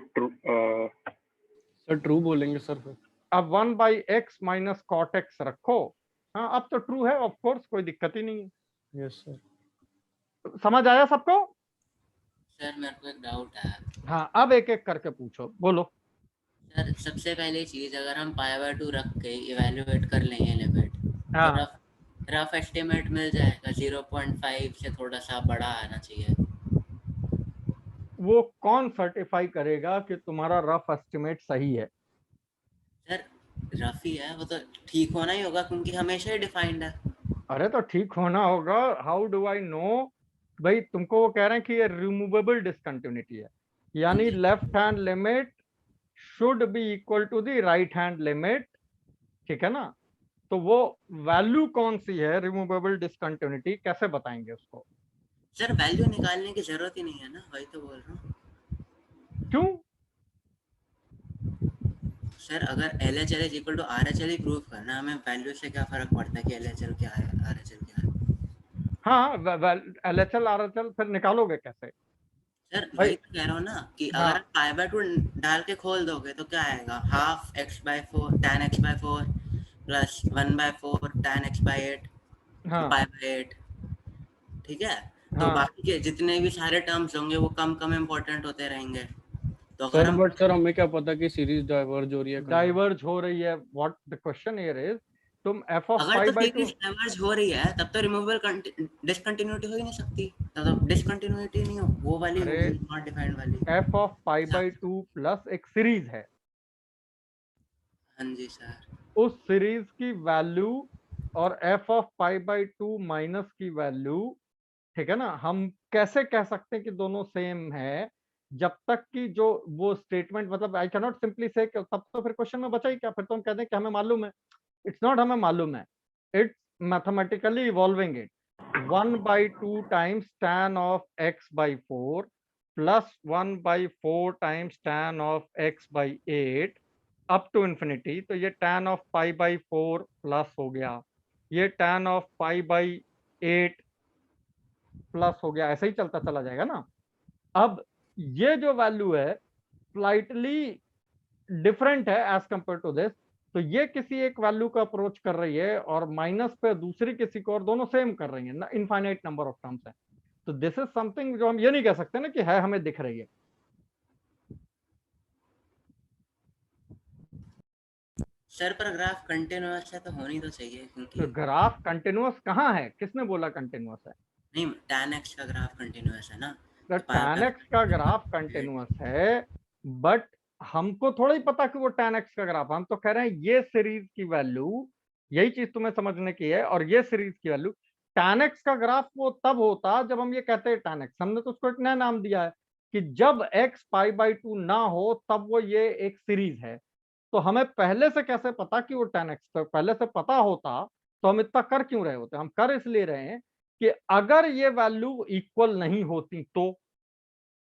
सर ट्रू बोलेंगे सर फिर। अब 1/x माइनस कॉट x रखो। हाँ, अब तो ट्रू है, ऑफ कोर्स, कोई दिक्कत ही नहीं है। Yes sir. समझ आया सबको? सर मेरे को एक डाउट है। हाँ, अब एक एक करके पूछो, बोलो। सर सबसे पहली चीज, अगर हम π/2 रख के इवेल्युएट कर लेंगे लिमिट, हाँ। तो रफ एस्टिमेट मिल जाएगा 0.5 से थोड़ा सा बड़ा आना चाहिए। वो कौन सर्टिफाई करेगा कि तुम्हारा रफ एस्टिमेट सही है? सर रफ ही है वो, तो ठीक होना ही होगा क्योंकि हमेशा ही डिफाइंड है। अरे तो ठीक होना होगा, हाउ डू आई नो? भाई तुमको वो कह रहे हैं कि ये रिमूवेबल डिसकंटिन्यूटी है, यानी left hand limit should be equal to the right hand limit, ठीक है ना? तो वो वैल्यू कौन सी है रिमूवेबल डिसकंटिन्यूटी, कैसे बताएंगे उसको? सर वैल्यू निकालने की जरूरत ही नहीं है ना, वही तो बोल रहा हूँ। क्यों? सर अगर LHL is equal to RHL ही प्रूव करना, हमें वैल्यू से क्या फर्क पड़ता है कि LHL क्या है RHL क्या है? हाँ, LHL RHL फिर निकालोगे कैसे? सर भाई वही तो कह रहा हूँ ना कि हाँ, अगर आप पाई/2 डाल के खोल दोगे तो क्या आएगा, half x/4 tan x/4 plus 1/4 tan x/8 हाँ, पाई/8, ठीक है? तो हाँ बाकी के जितने भी सारे टर्म्स होंगे वो कम कम इम्पोर्टेंट होते रहेंगे। तो अगर सर हम बट सर हमें क्या पता कि सीरीज डाइवर्ज हो रही है कहाँ? डाइवर्ज हो रही है, what the question here is, तुम f ऑफ अगर पाई तो बाई टू, सीरीज डाइवर्ज हो रही है तब तो रिमूवेबल डिसकंटिन्यूटी हो ही नहीं सकती, तब तो डिसकंटिन्यूटी नहीं हो, वो वाली अरे होगी नॉट डिफाइंड वाली। f of pi by two plus एक सीरीज है, हाँ जी सर। उस सीरीज की वैल्यू और f of pi by two minus की वैल्यू, ठीक है ना? हम कैसे कह सकते हैं कि दोनों सेम है? जब तक कि जो वो स्टेटमेंट, मतलब आई कैन नॉट सिंपली से, तब तो फिर क्वेश्चन में बचा ही क्या? फिर तो हम कहते हैं कि हमें मालूम है। इट्स नॉट हमें मालूम है, it's mathematically evolving it. 1/2 times tan of x by 4 plus 1/4 times tan of x by 8 up to infinity. तो ये tan of pi by 4 plus हो गया, ये tan of pi by 8 plus हो गया, ऐसे ही चलता चला जाएगा ना। अब ये जो वैल्यू है स्लाइटली डिफरेंट है एज कंपेयर टू दिस, तो ये किसी एक वैल्यू का अप्रोच कर रही है और माइनस पे दूसरी किसी को, और दोनों सेम कर रही है, इनफाइनाइट नंबर ऑफ टर्म्स है। तो दिस इज समथिंग जो हम ये नहीं कह सकते ना कि है हमें दिख रही है। सर पर ग्राफ कंटिन्यूअस है तो होनी तो चाहिए तो क्योंकि ग्राफ कंटिन्यूअस कहाँ है? किसने बोला कंटिन्यूअस है? नहीं, tan x का ग्राफ कंटिन्यूअस है ना, तो तो tan x का ग्राफ कंटिन्यूअस है, बट हमको थोड़ा ही पता कि वो tan x का ग्राफ, हम तो कह रहे हैं ये सीरीज की वैल्यू, यही चीज तुम्हें समझने की है, और ये सीरीज की वैल्यू tan x का ग्राफ वो तब होता जब हम ये कहते हैं tan x, हमने तो उसको एक नया नाम दिया है कि जब x पाई बाई 2 ना हो तब वो ये एक सीरीज है। तो हमें पहले से कैसे पता कि वो tan x, तो पहले से पता होता तो हम इतना कर क्यों रहे होते? हम कर इसलिए रहे हैं कि अगर ये वैल्यू इक्वल नहीं होती तो,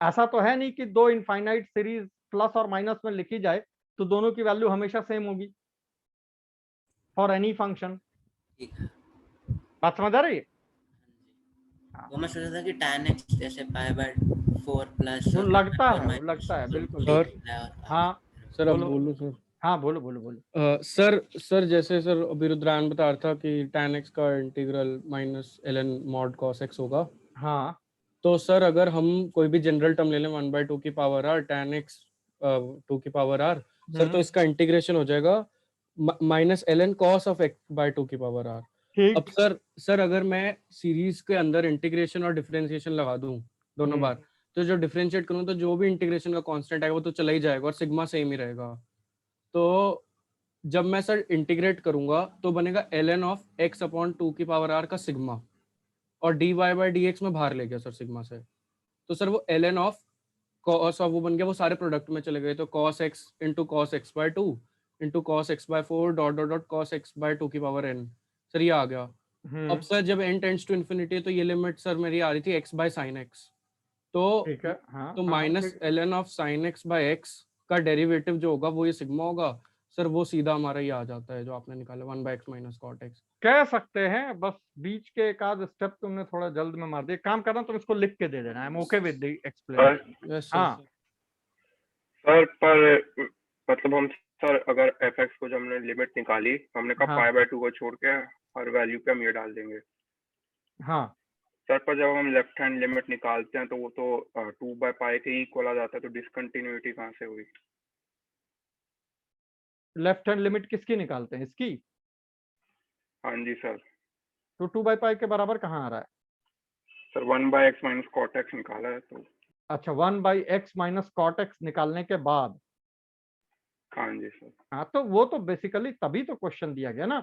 ऐसा तो है नहीं कि दो इनफाइनाइट सीरीज प्लस और माइनस में लिखी जाए तो दोनों की वैल्यू हमेशा सेम होगी फॉर एनी फंक्शन। ठीक है। बात समझ आ रही है? वो मैं सोच रहा था कि tan x जैसे पाई/4 प्लस वो लगता है, वो लगता है, बिल्कुल सर हाँ सर अब बोलो, बोलो सर। हाँ बोलो बोलो बोलो। सर जैसे सर अभी रुद्रान बता रहा था कि tan x का integral minus ln mod cos x होगा। हाँ तो सर अगर हम कोई भी जनरल टर्म ले लें 1/2 की पावर r tan x 2 की पावर r, सर तो इसका इंटीग्रेशन हो जाएगा minus ln cos of x by 2 की पावर r। ठीक। अब सर अगर मैं सीरीज के अंदर इंटीग्रेशन और डिफरेंशिएशन लगा दूं दोनों बार, तो जो डिफरेंशिएट करूं तो जो भी इंटीग्रेशन का कांस्टेंट आएगा वो तो चला ही जाएगा और सिग्मा सेम ही रहेगा। तो जब मैं सर इंटीग्रेट करूंगा तो बनेगा ln ऑफ x अपॉन 2 की पावर r का सिग्मा, और dy बाई dx में बाहर ले गया सर सिग्मा से, तो सर वो ln ऑफ cos ऑफ वो बन गया, वो सारे प्रोडक्ट में चले गए, तो cos x into cos x by 2 into cos x by 4 dot dot dot cos x by 2 की पावर n, सर ये आ गया। अब सर जब n टेंड्स टू इन्फिनिटी तो ये लिमिट सर मेरी आ रही थी x बाय साइन x, ठीक है। हाँ तो हाँ, minus ln of sine x by x का डेरिवेटिव जो होगा वो ये सिग्मा होगा सर, वो सीधा हमारा ये आ जाता है जो आपने निकाला 1/x माइनस कॉट x। कह सकते हैं, बस बीच के एक आध स्टेप तुमने थोड़ा जल्द में मार दिया। काम करना, तुम इसको लिख के दे देना, I am okay with the explanation. Yes हाँ सर पर मतलब हम सर अगर fx को जब हमने लिमिट निकाली, हमने कहा हाँ पाई/2 को छोड़ के हर वैल्यू पे हम ये डाल देंगे। हाँ, सर पर जब हम लेफ्ट हैंड लिमिट निकालते हैं तो वो तो 2/पाई के इक्वल आ जाता है, तो डिसकंटिन्यूटी कहाँ से हुई? लेफ्ट हैंड लिमिट किसकी निकालते हैं? इसकी? हाँ जी सर। तो 2/पाई के बराबर कहाँ आ रहा है? Sir 1/x minus cot x निकाला है तो अच्छा 1/x माइनस कॉट एक्स निकालने के बाद, हाँ जी सर। हाँ तो वो तो बेसिकली तभी तो क्वेश्चन दिया गया ना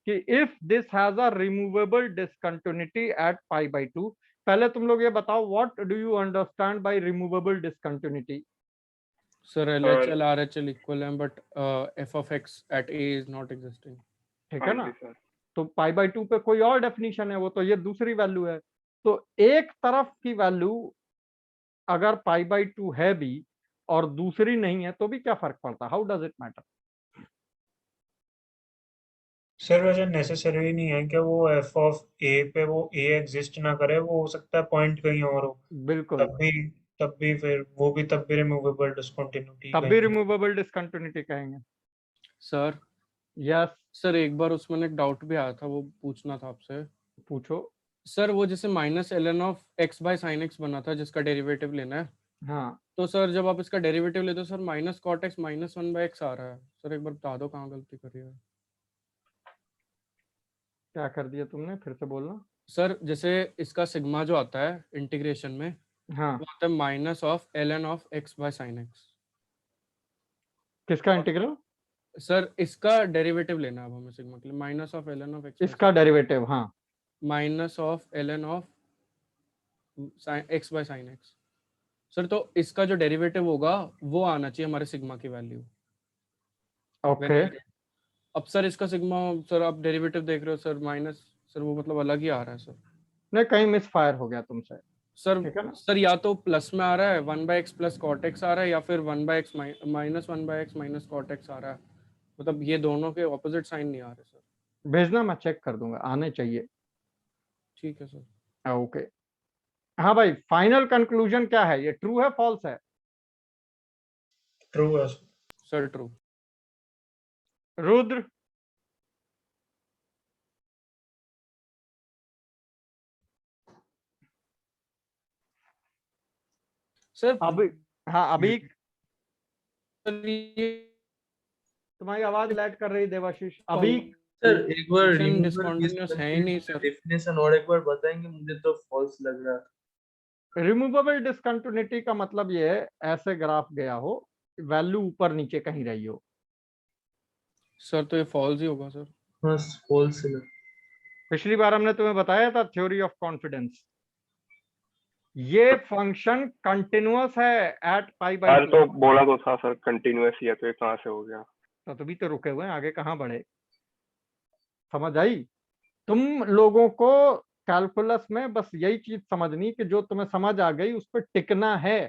कि if this has a removable discontinuity at π/2। पहले तुम लोग ये बताओ what do you understand by removable discontinuity? Sir LHL RHL equal है but f of x at a is not existing। ठीक हाँ है ना, जी सर। तो π/2 पे कोई और डेफिनेशन है, वो तो ये दूसरी वैल्यू है। तो एक तरफ की वैल्यू अगर π/2 है भी और दूसरी नहीं है तो भी क्या फर्क पड़ता? How does it matter? Sir वैसे नेसेसरी नहीं है कि वो एफ ऑफ ए पे वो ए एग्जिस्ट ना करे, वो हो सकता है पॉइंट कहीं और हो। बिल्कुल, तब भी फिर वो भी तब भी रिमूवेबल डिस्कंटिन्यूटी तब भी रिमूवेबल डिसकंटिन्यूटी कहेंगे। सर यस, सर एक बार उसमें एक डाउट भी आया था, वो पूछना था आपसे। पूछो। सर वो जैसे -ln of x by sin x बना था जिसका डेरिवेटिव लेना है, हाँ, तो सर जब आप इसका डेरिवेटिव लेते हो sir minus cot x minus 1/x आ रहा है। सर एक बार बता दो कहाँ गलती करी है। क्या कर दिया तुमने, फिर से बोलना। सर जैसे इसका सिग्मा जो आता है इंटीग्रेशन में, हाँ, वो आता है -ln of x by sin x। किसका इंटीग्रल? सर इसका डेरिवेटिव लेना है अब हमें सिग्मा के लिए, -ln of x इसका डेरिवेटिव, हाँ। -ln of x by sin x। Sir तो इसका जो डेरिवेटिव होगा वो आना चाहिए हमारे सिग्मा की वैल्यू। ओके, अब सर इसका सिग्मा, सर आप डेरिवेटिव देख रहे हो सर माइनस, सर वो मतलब अलग ही आ रहा है सर। नहीं कहीं मिस फायर हो गया तुमसे, सर ठीक है ना। सर या तो प्लस में आ रहा है 1/x प्लस कॉट एक्स आ रहा है, या फिर 1/x minus 1/x minus cot x आ रहा है। मतलब ये दोनों के ऑपोजिट साइन नहीं आ रहे सर। भेजना, मैं चेक कर दूंगा, आने चाहिए। ठीक है सर। ओके, हाँ भाई, फाइनल कंक्लूजन क्या है, ये ट्रू है फॉल्स है? ट्रू है। Sir true. रुद्र? सर अभी, हाँ अभी सर ये तुम्हारी आवाज लैग कर रही देवाशीष। अभी सर एक बार फंक्शन रिमूवेबल डिसकंटिन्यूअस है ही नहीं सर। डेफिनेशन और एक बार बताएंगे, मुझे तो फॉल्स लग रहा था। रिमूवेबल डिसकंटिन्यूटी का मतलब ये है ऐसे ग्राफ गया हो, वैल्यू ऊपर नीचे कहीं रही हो। सर तो ये फॉल्स ही होगा सर। बस फॉल्स लग। पिछली बार हमने तुम्हें बताया था थ्योरी ऑफ कॉन्फिडेंस, ये फंक्शन कंटिन्यूअस है एट यार π/2। तो बोला तो था सर कंटिन्यूअस ही है, तो ये कहाँ से हो गया? तो तभी तो रुके हुए हैं, आगे कहाँ बढ़े। समझ आई? तुम लोगों को कैलकुलस में बस यही चीज समझनी कि जो तुम्हें समझ आ गई उस पर टिकना है।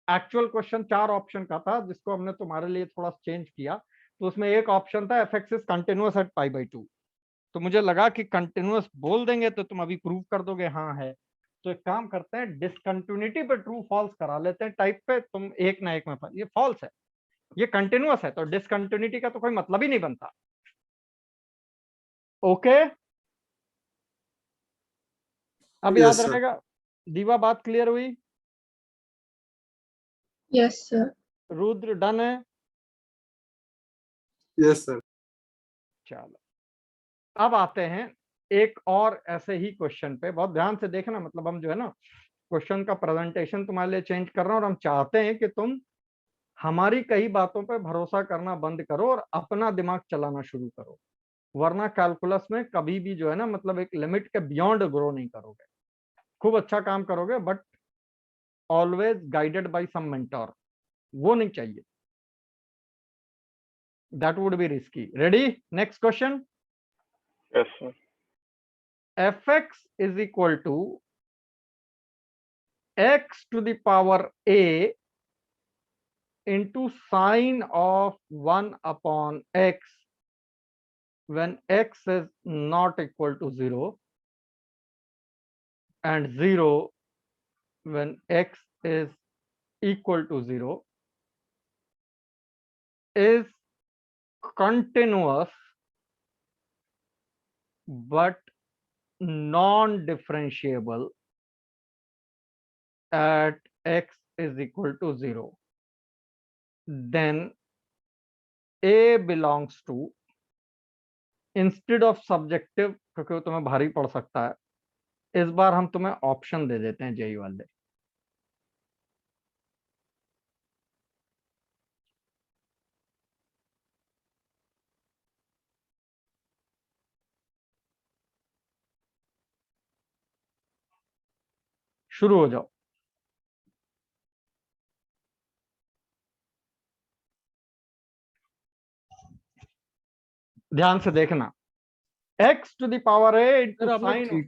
एक्चुअल क्वेश्चन 4 ऑप्शन का था जिसको हमने तुम्हारे लिए थोड़ा चेंज किया, तो उसमें एक ऑप्शन था f(x) इज कंटिन्यूअस एट π/2। तो मुझे लगा कि कंटिन्यूअस बोल देंगे तो तुम अभी प्रूव कर दोगे हाँ है। तो एक काम करते हैं, डिसकंटिन्यूटी पे ट्रू फॉल्स करा लेते हैं टाइप पे, तुम एक ना एक में ये फॉल्स है, ये कंटिन्यूअस है, तो डिसकंटिन्यूटी का तो कोई मतलब ही नहीं बनता। ओके, अब यस याद सर। रहेगा। दीवा बात क्लियर हुई? Yes sir. रुद्र डन है? Yes sir. चलो, अब आते हैं एक और ऐसे ही क्वेश्चन पे, बहुत ध्यान से देखना, मतलब हम जो है ना क्वेश्चन का प्रेजेंटेशन तुम्हारे लिए चेंज कर रहे हैं और हम चाहते हैं कि तुम हमारी कई बातों पे भरोसा करना बंद करो और अपना दिमाग चलाना शुरू करो, वरना कैलकुलस में कभी भी जो है ना मतलब एक लिमिट के बियॉन्ड ग्रो नहीं करोगे। खूब अच्छा काम करोगे but always guided by some mentor, वो नहीं चाहिए, that would be risky. Ready, next question. Yes sir. fx is equal to x to the power a into sine of 1 upon x when x is not equal to 0 and 0 when x is equal to 0 is continuous but non-differentiable at x is equal to 0, then a belongs to, instead of subjective क्योंकि वो तुम्हें भारी पड़ सकता है, इस बार हम तुम्हें ऑप्शन दे देते हैं जेई वाले। शुरू हो जाओ। ध्यान से देखना, x to the power a into sir आपने साइन,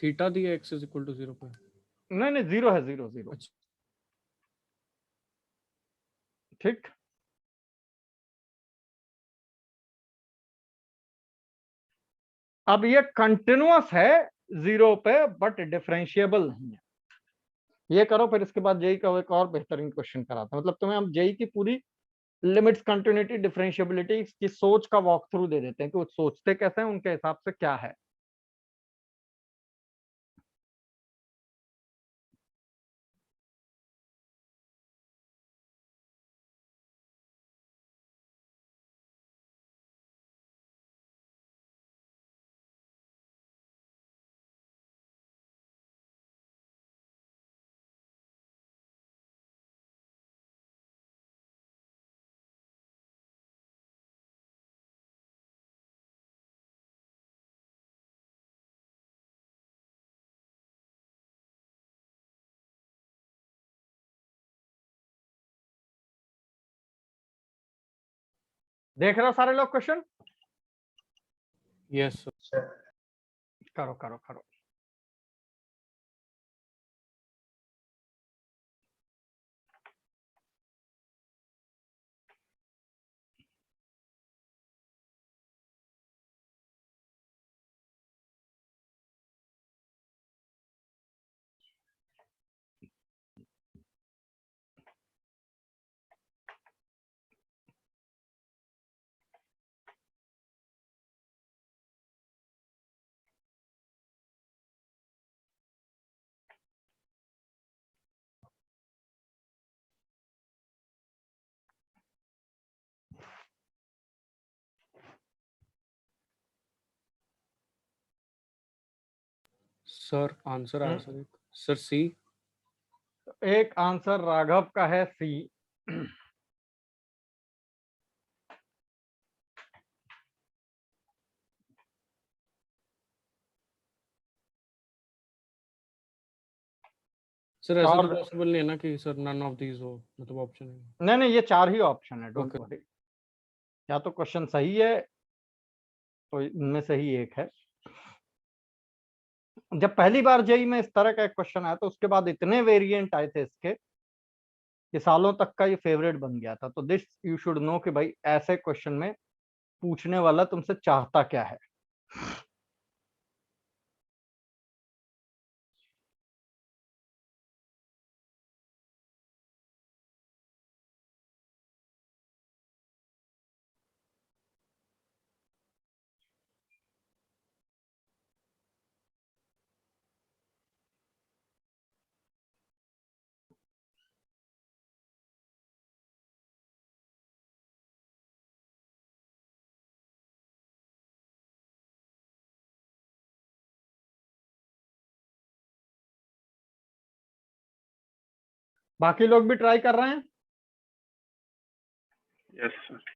थीटा दिया x इज इक्वल टू 0 पे। नहीं नहीं, 0 है, 0 0। अच्छा। ठीक, अब ये कंटिन्यूअस है 0 पे बट डिफरेंशिएबल नहीं है। ये करो, फिर इसके बाद जेई का एक और बेहतरीन क्वेश्चन कराता, मतलब तुम्हें हम जेई की पूरी लिमिट्स, कंटिन्यूटी, डिफरेंशिएबिलिटी की सोच का वॉक थ्रू दे देते हैं कि वो सोचते कैसे हैं, उनके हिसाब से क्या है। देख रहे हो सारे लोग क्वेश्चन? Yes sir. करो करो करो। सर आंसर आया सर एक, सर सी। एक आंसर राघव का है सी। सर ऐसा तो और पॉसिबल नहीं है ना कि सर नन ऑफ दीज हो, मतलब ऑप्शन है। नहीं नहीं, ये 4 ही ऑप्शन है, डोंट Okay. वरी। या तो क्वेश्चन सही है तो इनमें से ही एक है। जब पहली बार जेई में इस तरह का एक क्वेश्चन आया तो उसके बाद इतने वेरिएंट आए थे इसके कि सालों तक का ये फेवरेट बन गया था। तो दिस यू शुड नो कि भाई ऐसे क्वेश्चन में पूछने वाला तुमसे चाहता क्या है। बाकी लोग भी ट्राई कर रहे हैं? Yes sir.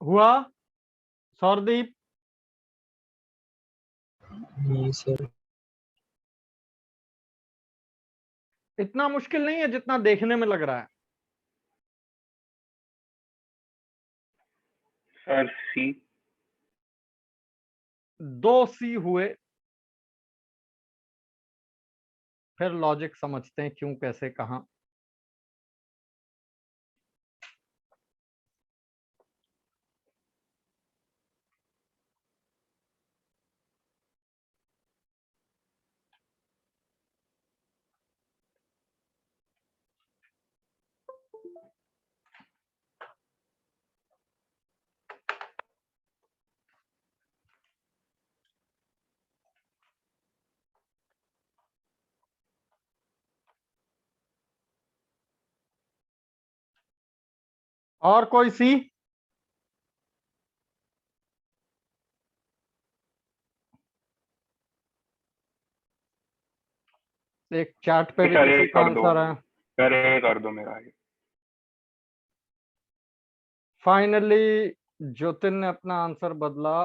हुआ सौरदीप? सर इतना मुश्किल नहीं है जितना देखने में लग रहा है। सर सी। 2 सी हुए। फिर लॉजिक समझते हैं क्यों, कैसे, कहाँ। और कोई सी? एक चैट पे भी सर किसी ये का कर दो, आंसर है। सर ये कर दो मेरा ये। फाइनली ज्योतिन ने अपना आंसर बदला,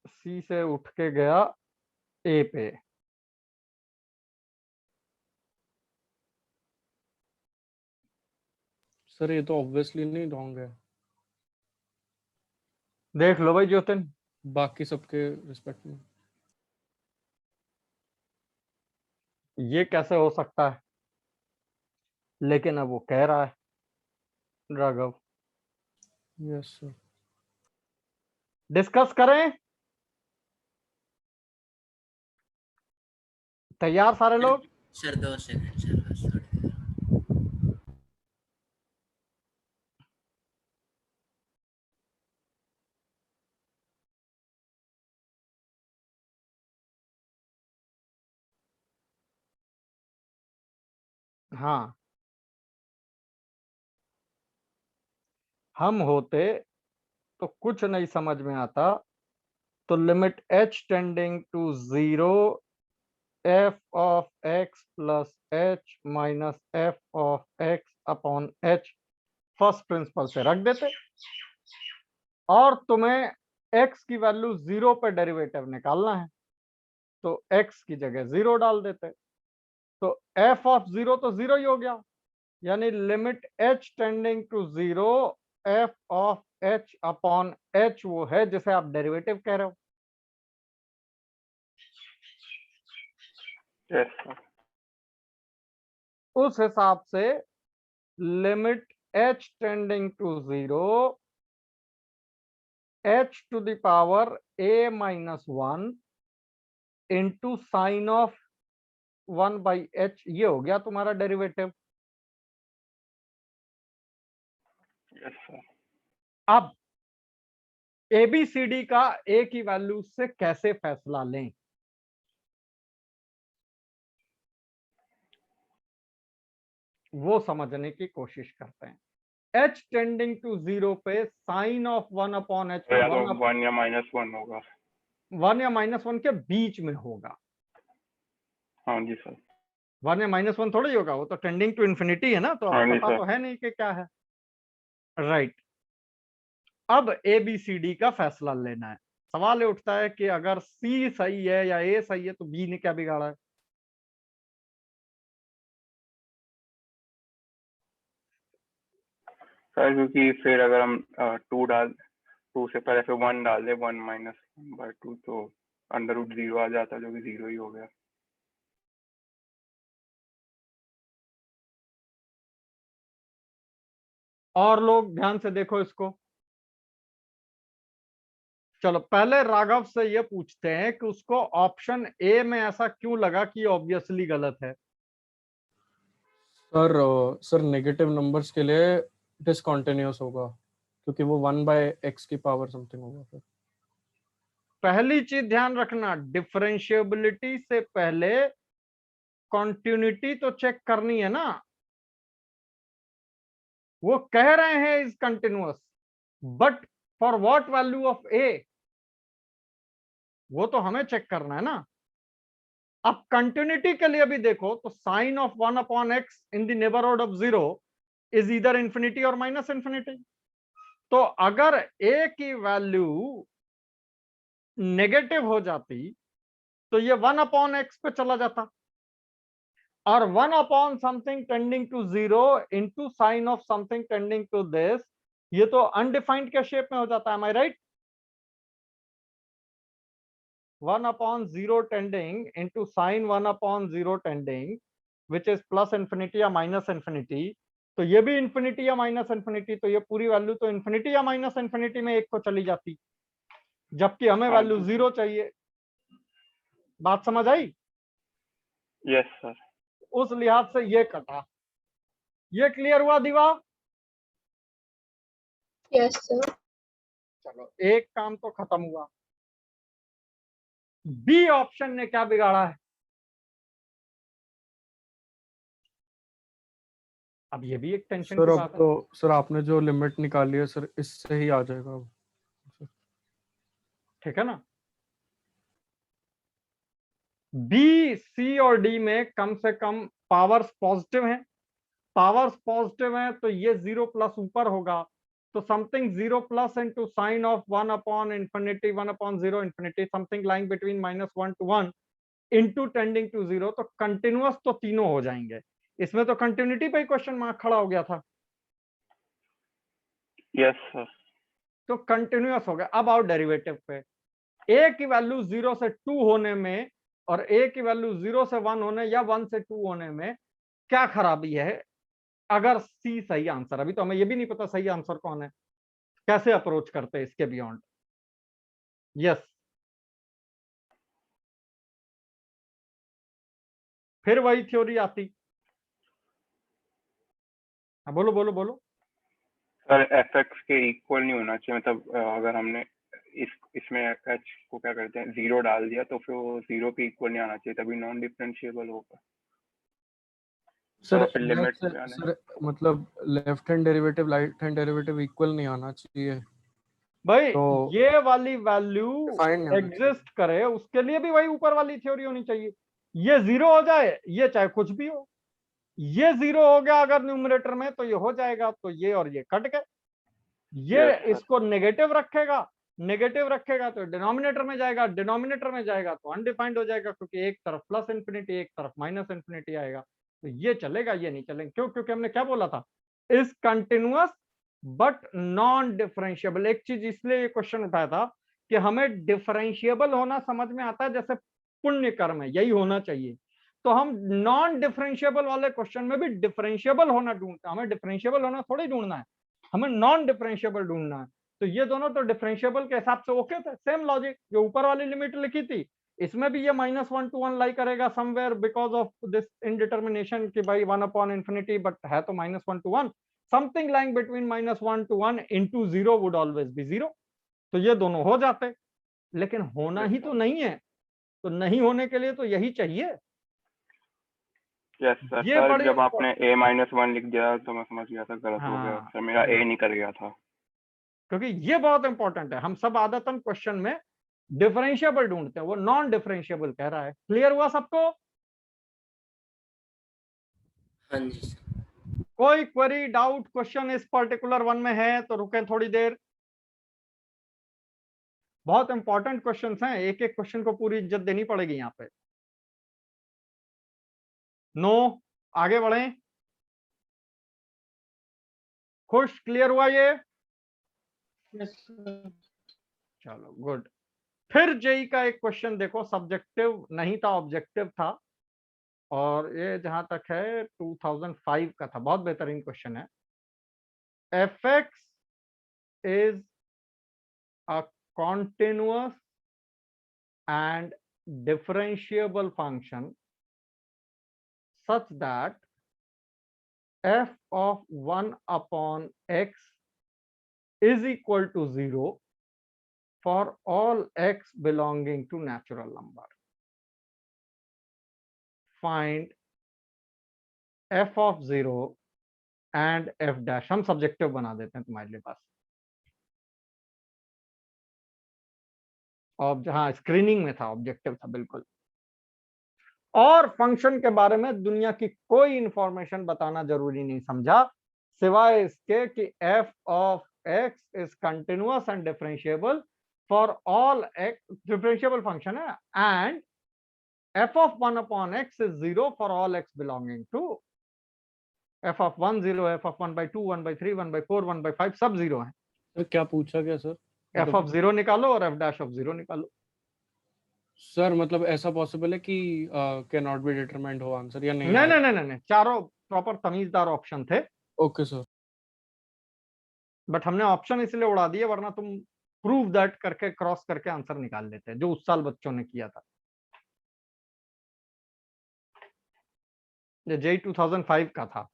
सी से उठ के गया ए पे। सर ये तो ऑब्वियसली नहीं रॉन्ग है देख लो भाई ज्योतिन, बाकी सबके रिस्पेक्ट में। ये कैसे हो सकता है, लेकिन अब वो कह रहा है राघव। Yes sir. डिस्कस करें? तैयार सारे लोग? सर 2 सेकंड सर, बस थोड़ी देर। हाँ, हम होते तो कुछ नहीं समझ में आता, तो limit h tending to 0 f of x plus h minus f of x upon h first principle से रख देते, और तुम्हें x की वैल्यू 0 पे डेरिवेटिव निकालना है, तो x की जगह 0 डाल देते, तो f ऑफ 0 तो 0 ही हो गया, यानी limit h tending to 0 f of h upon h वो है जिसे आप डेरिवेटिव कह रहे हो। Yes sir. उस हिसाब से limit h tending to 0 h to the power a minus 1 into sine of 1 by h, ये हो गया तुम्हारा डेरिवेटिव। Yes sir. अब ABCD का a की वैल्यू से कैसे फैसला लें, वो समझने की कोशिश करते हैं। h टेंडिंग टू 0 पे साइन ऑफ 1 अपॉन h तो में या तो 1 या -1 होगा। 1 या -1 के बीच में होगा। हाँ जी सर। 1 या -1 थोड़ा ही होगा, वो तो टेंडिंग टू इन्फिनिटी है ना, तो हाँ अब जी पता सर। तो है नहीं कि क्या है। राइट। अब ABCD का फैसला लेना है। सवाल ये उठता है कि अगर C सही है या A सही है तो B ने क्या बिगाड़ा है। सर क्योंकि फिर अगर हम 2 से पहले फिर 1 डाल दे, 1 माइनस 1/2, तो √0 आ जाता, जो कि 0 ही हो गया। और लोग ध्यान से देखो इसको। चलो पहले राघव से ये पूछते हैं कि उसको ऑप्शन ए में ऐसा क्यों लगा कि ऑब्वियसली गलत है। सर नेगेटिव नंबर्स के लिए डिसकंटिन्यूअस होगा, क्योंकि वो 1/x की पावर समथिंग होगा। फिर पहली चीज ध्यान रखना, डिफरेंशिएबिलिटी से पहले कॉन्टिन्यूटी तो चेक करनी है ना। वो कह रहे हैं is continuous, but for what value of a, वो तो हमें चेक करना है ना। अब कंटिन्यूटी के लिए भी देखो तो sine of 1 upon x in the neighbourhood of 0 is इधर इंफिनिटी और माइनस इंफिनिटी। तो अगर ए की वैल्यू नेगेटिव हो जाती तो ये 1 अपॉन एक्स पे चला जाता, और 1 upon something tending to 0 into sine of something tending to this, ये तो अनडिफाइंड के शेप में हो जाता है। Am I right? 1 upon 0 tending into sin 1 upon 0 tending, which is plus infinity या माइनस इंफिनिटी, तो ये भी इंफिनिटी या माइनस इंफिनिटी, तो ये पूरी वैल्यू तो इंफिनिटी या माइनस इंफिनिटी में एक को चली जाती, जबकि हमें वैल्यू 0 चाहिए। बात समझ आई? Yes sir. उस लिहाज से ये कटा। ये क्लियर हुआ दिवा? Yes sir. चलो एक काम तो खत्म हुआ। बी ऑप्शन ने क्या बिगाड़ा है? अब ये भी एक टेंशन सर की अब बात है। तो सर आपने जो लिमिट निकाली है सर इससे ही आ जाएगा अब। ठीक है ना? बी, सी और डी में कम से कम पावर्स पॉजिटिव हैं। पावर्स पॉजिटिव हैं तो ये 0 प्लस ऊपर होगा, तो something 0 plus into sine of 1 upon infinity 1 upon 0 infinity something lying between -1 to 1 into tending to 0, तो कंटिन्यूअस तो तीनों हो जाएंगे। इसमें तो कंटिन्यूटी पे ही क्वेश्चन मार्क खड़ा हो गया था। Yes sir. तो कंटिन्यूअस हो गया। अब आओ डेरिवेटिव पे। ए की वैल्यू 0 से 2 होने में और ए की वैल्यू 0 से 1 होने या 1 से 2 होने में क्या खराबी है? अगर सी सही आंसर, अभी तो हमें ये भी नहीं पता सही आंसर कौन है, कैसे अप्रोच करते हैं इसके बियॉन्ड। यस, फिर वही थ्योरी आती। हाँ बोलो बोलो बोलो। सर एफ के इक्वल नहीं होना चाहिए, मतलब अगर हमने इसमें एच को क्या करते हैं 0 डाल दिया तो फिर वो 0 के इक्वल नहीं आना चाहिए, तभी नॉन डिफरेंशिएबल होगा। सर फिर लिमिट सर मतलब left hand derivative right hand derivative equal नहीं आना चाहिए भाई तो ये वाली वैल्यू डिफाइन नहीं होना एग्जिस्ट करे उसके लिए भी वही ऊपर वाली थ्योरी होनी चाहिए। ये 0 हो जाए, ये चाहे कुछ भी हो, ये 0 हो गया अगर न्यूमरेटर में तो ये हो जाएगा, तो ये और ये कट गए। ये इसको नेगेटिव रखेगा, नेगेटिव रखेगा तो डिनोमिनेटर में जाएगा, डिनोमिनेटर में जाएगा तो अनडिफाइंड हो जाएगा, क्योंकि एक तरफ प्लस इंफिनिटी एक तरफ माइनस इंफिनिटी आएगा। तो ये चलेगा, ये नहीं चलेगा। क्यों? क्योंकि हमने क्या बोला था, is continuous but non differentiable. एक चीज इसलिए ये क्वेश्चन उठाया था कि हमें डिफरेंशिएबल होना समझ में आता है, जैसे पुण्य कर्म है, यही होना चाहिए। तो हम नॉन डिफरेंशिएबल वाले क्वेश्चन में भी डिफरेंशिएबल होना ढूंढते हैं। हमें डिफरेंशिएबल होना थोड़ी ढूंढना है, हमें नॉन डिफरेंशिएबल ढूंढना है। तो ये दोनों तो डिफरेंशिएबल के हिसाब से ओके थे। सेम लॉजिक जो ऊपर वाली लिमिट लिखी थी, इसमें भी ये -1 to 1 लाई करेगा समवेयर बिकॉज ऑफ दिस इनडिटर्मिनेशन कि भाई 1 अपॉन इंफिनिटी, बट है तो -1 to 1, something lying between -1 to 1 into 0 would always be 0। तो ये दोनों हो जाते, लेकिन होना ही तो नहीं है, तो नहीं होने के लिए तो यही चाहिए। Yes sir. ये बड़ी जब आपने a-1 लिख दिया तो मैं समझ गया था गलत हो गया सर, मेरा a निकल गया था। क्योंकि ये बहुत इंपॉर्टेंट है। हम सब आदतन क्वेश्चन में डिफरेंशिएबल ढूंढते हैं, वो नॉन डिफरेंशिएबल कह रहा है। क्लियर हुआ सबको? हाँ जी। कोई क्वेरी डाउट क्वेश्चन इस पर्टिकुलर वन में है तो रुकें थोड़ी देर। बहुत इंपॉर्टेंट क्वेश्चंस हैं, एक एक क्वेश्चन को पूरी इज्जत देनी पड़ेगी यहाँ पे। नो, आगे बढ़ें। खुश? क्लियर हुआ ये? चलो गुड। फिर जेई का एक क्वेश्चन देखो, सब्जेक्टिव नहीं था, ऑब्जेक्टिव था, और ये जहां तक है 2005 का था। बहुत बेहतरीन क्वेश्चन है। fx is a continuous and differentiable function such that f of 1 upon x is equal to 0 for all x belonging to natural number. Find f of 0 and f dash। हम सब्जेक्टिव बना देते हैं तुम्हारे लिए पास। और हाँ, screening में था, ऑब्जेक्टिव था बिल्कुल। और फंक्शन के बारे में दुनिया की कोई इंफॉर्मेशन बताना जरूरी नहीं समझा, सिवाय इसके कि f of x is continuous and differentiable for all x, differentiable function है, and f of 1 upon x is 0 for all x belonging to f of 1 0, f of 1 by 2, 1 by 3, 1 by 4, 1 by 5 सब 0 है। तो क्या पूछा गया sir? f of 0 निकालो और f dash of 0 निकालो। सर मतलब ऐसा पॉसिबल है कि कैन नॉट बी डिटरमाइंड हो आंसर या नहीं? नहीं नहीं नहीं नहीं, चारों प्रॉपर तमीजदार ऑप्शन थे, ओके सर। बट हमने ऑप्शन इसलिए उड़ा दिए वरना तुम प्रूव दैट करके क्रॉस करके आंसर निकाल लेते, जो उस साल बच्चों ने किया था। ये जेई 2005 का था,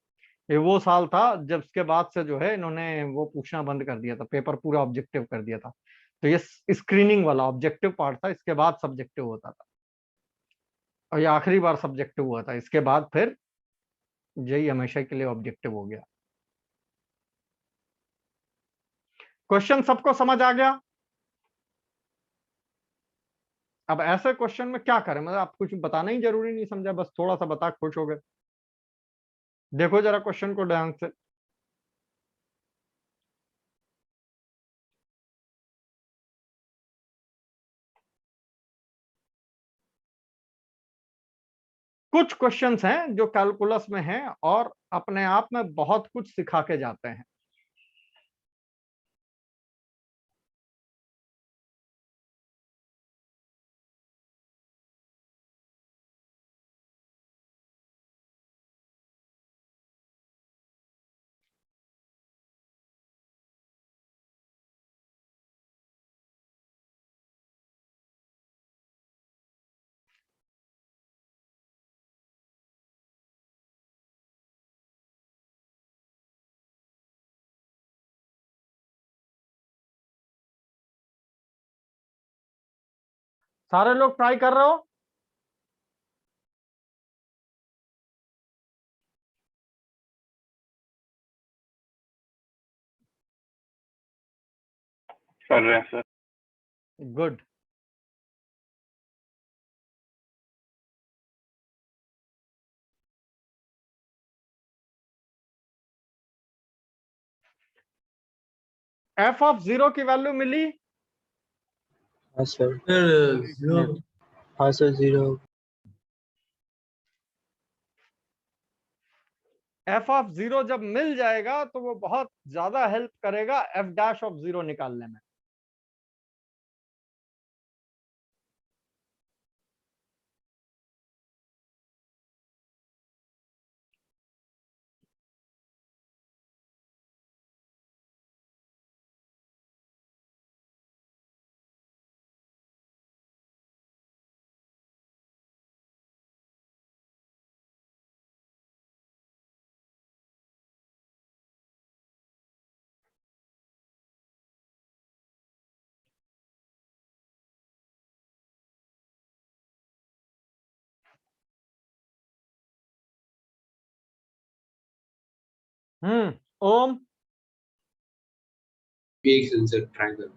ये वो साल था जब उसके बाद से जो है इन्होंने वो पूछना बंद कर दिया था, पेपर पूरा ऑब्जेक्टिव कर दिया था। तो ये स्क्रीनिंग वाला ऑब्जेक्टिव पार्ट था, इसके बाद सब्जेक्टिव होता था, और ये आखिरी बार सब्जेक्टिव हुआ था। इसके बाद फिर जेई हमेशा के लिए ऑब्जेक्टिव हो गया। क्वेश्चन सबको समझ आ गया? अब ऐसे क्वेश्चन में क्या करें, मतलब आप कुछ बताना ही जरूरी नहीं समझा, बस थोड़ा सा बता खुश हो गए। देखो जरा क्वेश्चन को ध्यान से। कुछ क्वेश्चंस हैं जो कैलकुलस में हैं और अपने आप में बहुत कुछ सिखा के जाते हैं। सारे लोग ट्राई कर रहे हो? कर रहे हैं सर। गुड। एफ ऑफ 0 की वैल्यू मिली? हाँ सर। Sir zero. हाँ सर 0। एफ ऑफ 0 जब मिल जाएगा तो वो बहुत ज्यादा हेल्प करेगा एफ डैश ऑफ 0 निकालने में। ओम। एक सेंसर ट्रायंगल।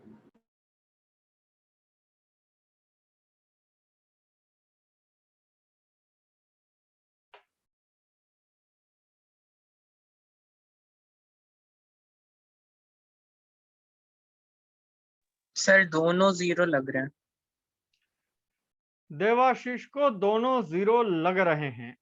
सर दोनों 0 लग रहे हैं। देवाशीष को दोनों 0 लग रहे हैं।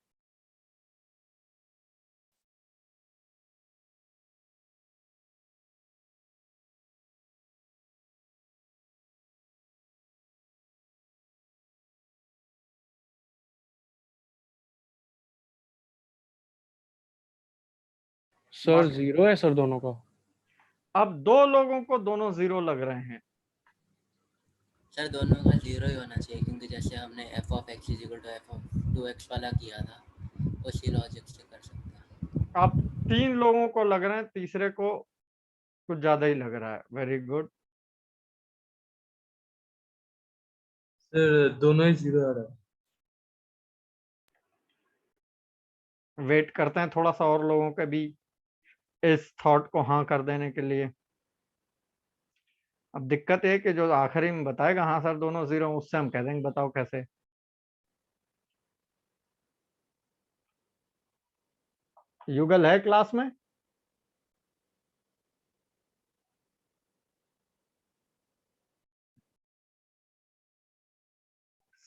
सर 0 है सर दोनों का। अब दो लोगों को दोनों 0 लग रहे हैं। सर दोनों का 0 ही होना चाहिए, क्योंकि जैसे हमने f of x is equal to f of 2x वाला किया था, उसी लॉजिक से कर सकते हैं। अब 3 लोगों को लग रहे हैं, तीसरे को कुछ ज्यादा ही लग रहा है। Very good. सर दोनों ही 0 आ रहा है। वेट करते हैं थोड़ा सा और लोगों के भी इस थॉट को हाँ कर देने के लिए। अब दिक्कत है कि जो आखिरी में बताएगा हाँ सर दोनों 0, उससे हम कह देंगे बताओ कैसे। युगल है क्लास में?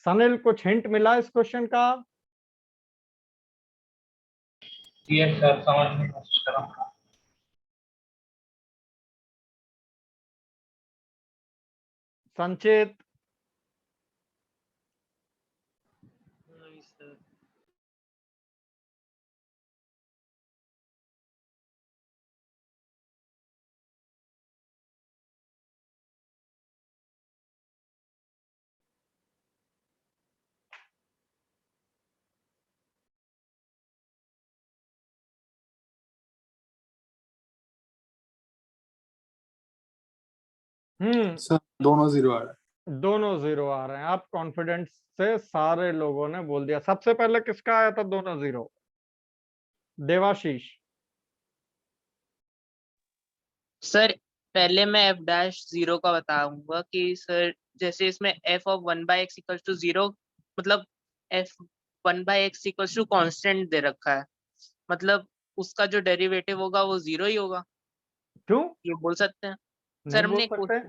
सनिल कुछ हिंट मिला इस क्वेश्चन का? यस सर, समझने की कोशिश कर रहा हूँ। संचित, सर दोनों 0 आ रहा है। दोनों 0 आ रहे हैं। आप कॉन्फिडेंस से सारे लोगों ने बोल दिया। सबसे पहले किसका आया था दोनों 0? देवाशीष। सर पहले मैं एफ डैश 0 का बताऊंगा कि सर जैसे इसमें F of 1/x equals to 0, मतलब f 1/x equals to constant दे रखा है, मतलब उसका जो डेरिवेटिव होगा वो 0 ही होगा। क्यों ये बोल सकते हैं नहीं सर? बोल हमने सकते?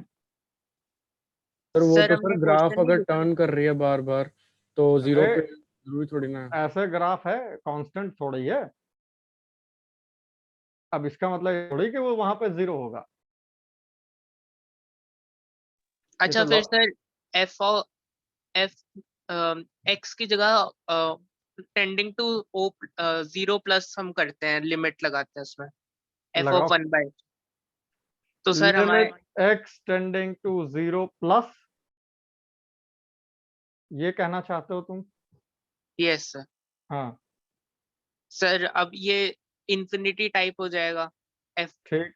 सर वो तो हमने सर ग्राफ क्वेश्चन नहीं अगर लिखा। टर्न कर रही है बार बार तो 0 अरे, पे जरूरी थोड़ी ना है। ऐसे ग्राफ है, कांस्टेंट थोड़ी है। अब इसका मतलब ये थोड़ी कि वो वहां पे 0 होगा। ये अच्छा तो फिर सर एफ एफ एक्स की जगह टेंडिंग टू ओ 0 प्लस हम करते हैं, लिमिट लगाते हैं उसमें एफ लगाओ ऑफ 1/, तो सर हमारे limit x tending to 0 plus, ये कहना चाहते हो तुम? Yes sir. हाँ सर अब ये इंफिनिटी टाइप हो जाएगा एफ, ठीक।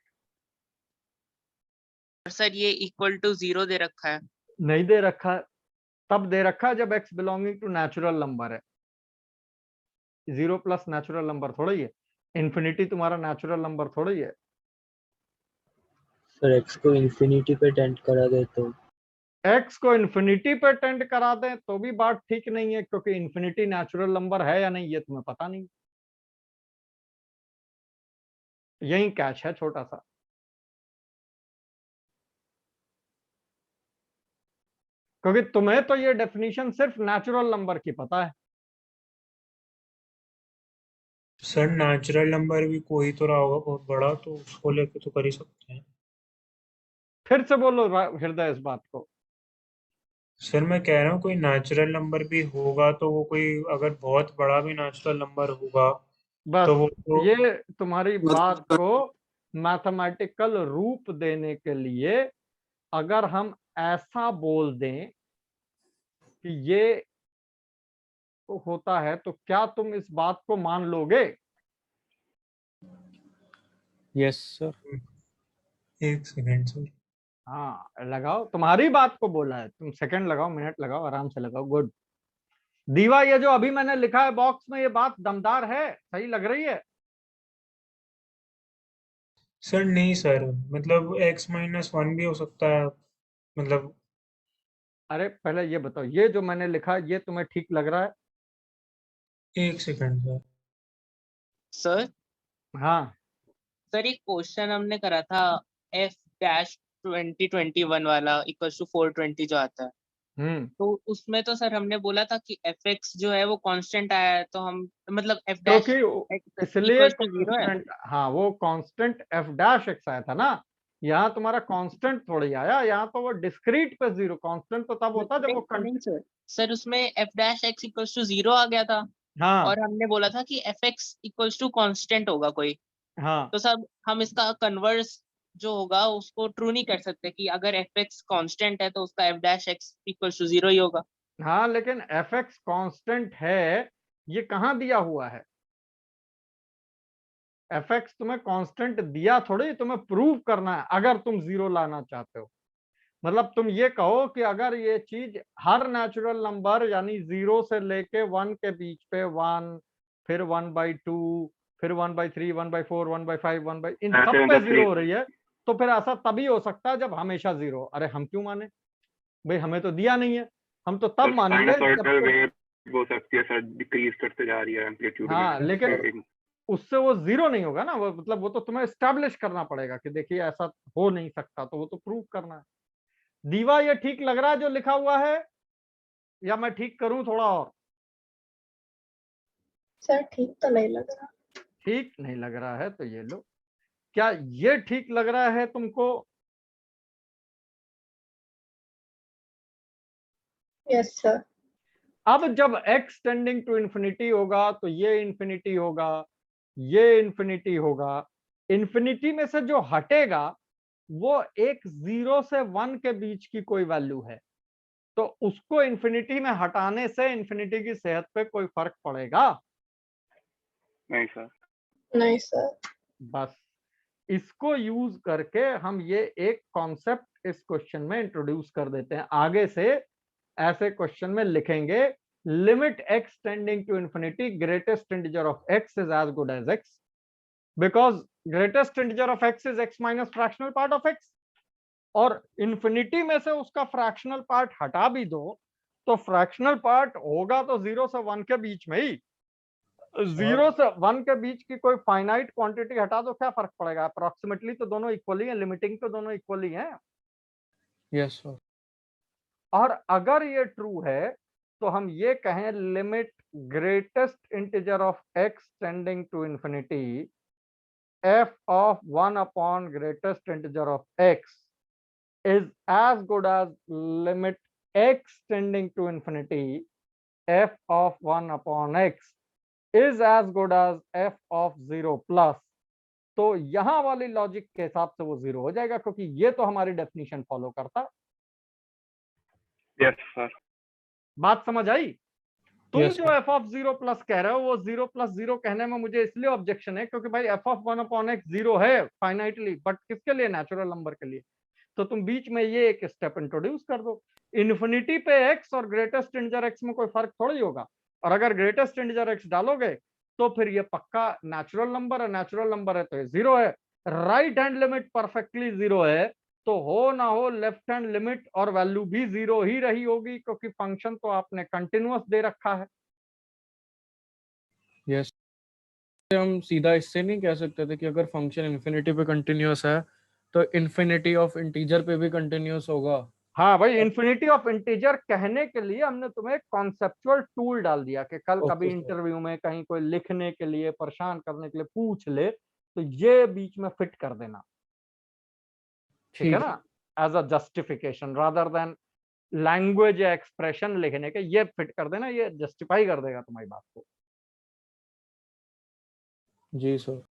सर ये इक्वल टू 0 दे रखा है। नहीं दे रखा है, तब दे रखा है जब x belonging to natural number है। 0 प्लस नेचुरल नंबर थोड़ा ही है, इन्फिनिटी तुम्हारा नेचुरल नंबर थोड़ा ही है। सर एक्स को इन्फिनिटी पे टेंड करा दे तो x को इन्फिनिटी पे टेंड करा दें तो भी बात ठीक नहीं है, क्योंकि इन्फिनिटी नेचुरल नंबर है या नहीं ये तुम्हें पता नहीं। यही कैच है छोटा सा। क्योंकि तुम्हें तो ये डेफिनेशन सिर्फ नेचुरल नंबर की पता है। सर नेचुरल नंबर भी कोई तो रहा होगा बहुत बड़ा, तो उसको लेके तो कर ही सकते हैं। फिर से बोलो हृदय इस बात को। सर मैं कह रहा हूँ कोई नेचुरल नंबर भी होगा तो वो कोई अगर बहुत बड़ा भी नेचुरल नंबर होगा तो बस वो तो ये तुम्हारी बात मतलब को मैथमेटिकल रूप देने के लिए अगर हम ऐसा बोल दें कि ये होता है, तो क्या तुम इस बात को मान लोगे? Yes sir. एक सेकेंड सर। हाँ लगाओ, तुम्हारी बात को बोला है, तुम सेकंड लगाओ, मिनट लगाओ, आराम से लगाओ। गुड। दीवा, ये जो अभी मैंने लिखा है बॉक्स में, ये बात दमदार है, सही लग रही है? सर नहीं सर, मतलब x-1 भी हो सकता है, मतलब अरे पहले ये बताओ, ये जो मैंने लिखा है ये तुम्हें ठीक लग रहा है? एक सेकेंड सर। सर हाँ सर एक क्वेश्चन हमने करा था एफ डैश 2021 वाला इक्वल्स टू 420 जो आता है, तो उसमें तो सर हमने बोला था कि एफ एक्स जो है वो कांस्टेंट आया है, तो हम मतलब एफ डैश क्योंकि इसलिए इक्वल्स टू 0 है। कांस्टेंट, हाँ वो कांस्टेंट एफ डैश एक्स आया था ना। यहाँ तुम्हारा कांस्टेंट थोड़ी आया, यहाँ तो वो डिस्क्रीट पे 0। कांस्टेंट तो तब होता जब वो नहीं सर, सर उसमें f dash x equals to 0 आ गया था, हाँ और हमने बोला था कि f x equals to constant होगा कोई, हाँ तो सब हम इसका कन्वर्स जो होगा उसको ट्रू नहीं कर सकते कि अगर एफ एक्स कॉन्स्टेंट है तो उसका f dash x equals to 0 ही होगा। हाँ, लेकिन एफ एक्स कॉन्स्टेंट है, ये कहाँ दिया हुआ है? एफ एक्स तुम्हें कांस्टेंट दिया थोड़ी, तुम्हें प्रूव करना है अगर तुम 0 लाना चाहते हो। मतलब तुम ये कहो कि अगर ये चीज हर नेचुरल नंबर यानी 0 से लेके 1 के बीच पे 1, फिर 1/2, फिर 1/3, 1/4, 1/5, 1 इन सब पे 0 हो रही है, तो फिर ऐसा तभी हो सकता है जब हमेशा 0। अरे हम क्यों माने भाई, हमें तो दिया नहीं है। हम तो तब मानेंगे जब तुम, हो सकती है सर, डिक्रीज करते जा रही है एम्पलीट्यूड हाँ में। लेकिन उससे वो 0 नहीं होगा ना, वो मतलब वो तो तुम्हें एस्टैब्लिश करना पड़ेगा कि देखिए ऐसा हो नहीं सकता, तो वो तो प्रूव करना है। दीवा, ये ठीक लग रहा है जो लिखा हुआ है, या मैं ठीक करूं थोड़ा और? सर ठीक तो नहीं लग रहा। ठीक नहीं लग रहा है तो ये लो। क्या ये ठीक लग रहा है तुमको? Yes sir. अब जब x टेंडिंग टू इंफिनिटी होगा तो ये इंफिनिटी होगा, ये इंफिनिटी होगा। इंफिनिटी में से जो हटेगा वो एक 0 से 1 के बीच की कोई वैल्यू है, तो उसको इंफिनिटी में हटाने से इंफिनिटी की सेहत पे कोई फर्क पड़ेगा? नहीं सर। नहीं सर। बस इसको यूज करके हम ये एक कॉन्सेप्ट इस क्वेश्चन में इंट्रोड्यूस कर देते हैं। आगे से ऐसे क्वेश्चन में लिखेंगे limit x tending to infinity greatest integer of x is as good as x, because greatest integer of x is x minus fractional part of x, और इंफिनिटी में से उसका फ्रैक्शनल पार्ट हटा भी दो तो फ्रैक्शनल पार्ट होगा तो 0 से 1 के बीच में ही। 0 से 1 के बीच की कोई फाइनाइट क्वांटिटी हटा दो, क्या फर्क पड़ेगा? अप्रोक्सीमेटली तो दोनों इक्वली है, लिमिटिंग तो दोनों इक्वली है। Yes sir. और अगर ये ट्रू है तो हम ये कहें limit greatest integer of x tending to infinity f of 1 upon greatest integer of x is as good as limit x tending to infinity f of 1 upon x is as good as f of 0 plus। तो यहां वाली logic के हिसाब से वो 0 हो जाएगा, क्योंकि ये तो हमारी डेफिनेशन फॉलो करता। Yes sir. बात समझ आई? तुम Yes, जो f ऑफ 0 प्लस कह रहे हो वो 0 प्लस 0 कहने में मुझे इसलिए ऑब्जेक्शन है क्योंकि भाई f ऑफ 1 अपॉन x 0 है फाइनाइटली, बट किसके लिए? नेचुरल नंबर के लिए। तो तुम बीच में ये एक स्टेप इंट्रोड्यूस कर दो, इन्फिनिटी पे x और ग्रेटेस्ट इंटीजर x में कोई फर्क थोड़ी होगा, और अगर ग्रेटेस्ट इंटीजर x डालोगे तो फिर ये पक्का नेचुरल नंबर है, नेचुरल नंबर है तो ये 0 है। राइट हैंड लिमिट परफेक्टली 0 है तो हो ना हो लेफ्ट हैंड लिमिट और वैल्यू भी 0 ही रही होगी, क्योंकि फंक्शन तो आपने कंटिन्यूअस दे रखा है। यस। हम सीधा इससे नहीं कह सकते थे कि अगर फंक्शन इंफिनिटी पे कंटिन्यूअस है तो इंफिनिटी ऑफ इंटीजर पे भी कंटिन्यूअस होगा? हाँ भाई, इंफिनिटी ऑफ इंटीजर कहने के लिए हमने तुम्हें कॉन्सेप्चुअल टूल डाल दिया कि कल कभी Okay, sir. इंटरव्यू में कहीं कोई लिखने के लिए परेशान करने के लिए पूछ ले तो ये बीच में फिट कर देना, ठीक है ना, as a justification rather than language या एक्सप्रेशन लिखने के, ये फिट कर देना, ये जस्टिफाई कर देगा तुम्हारी बात को। जी sir.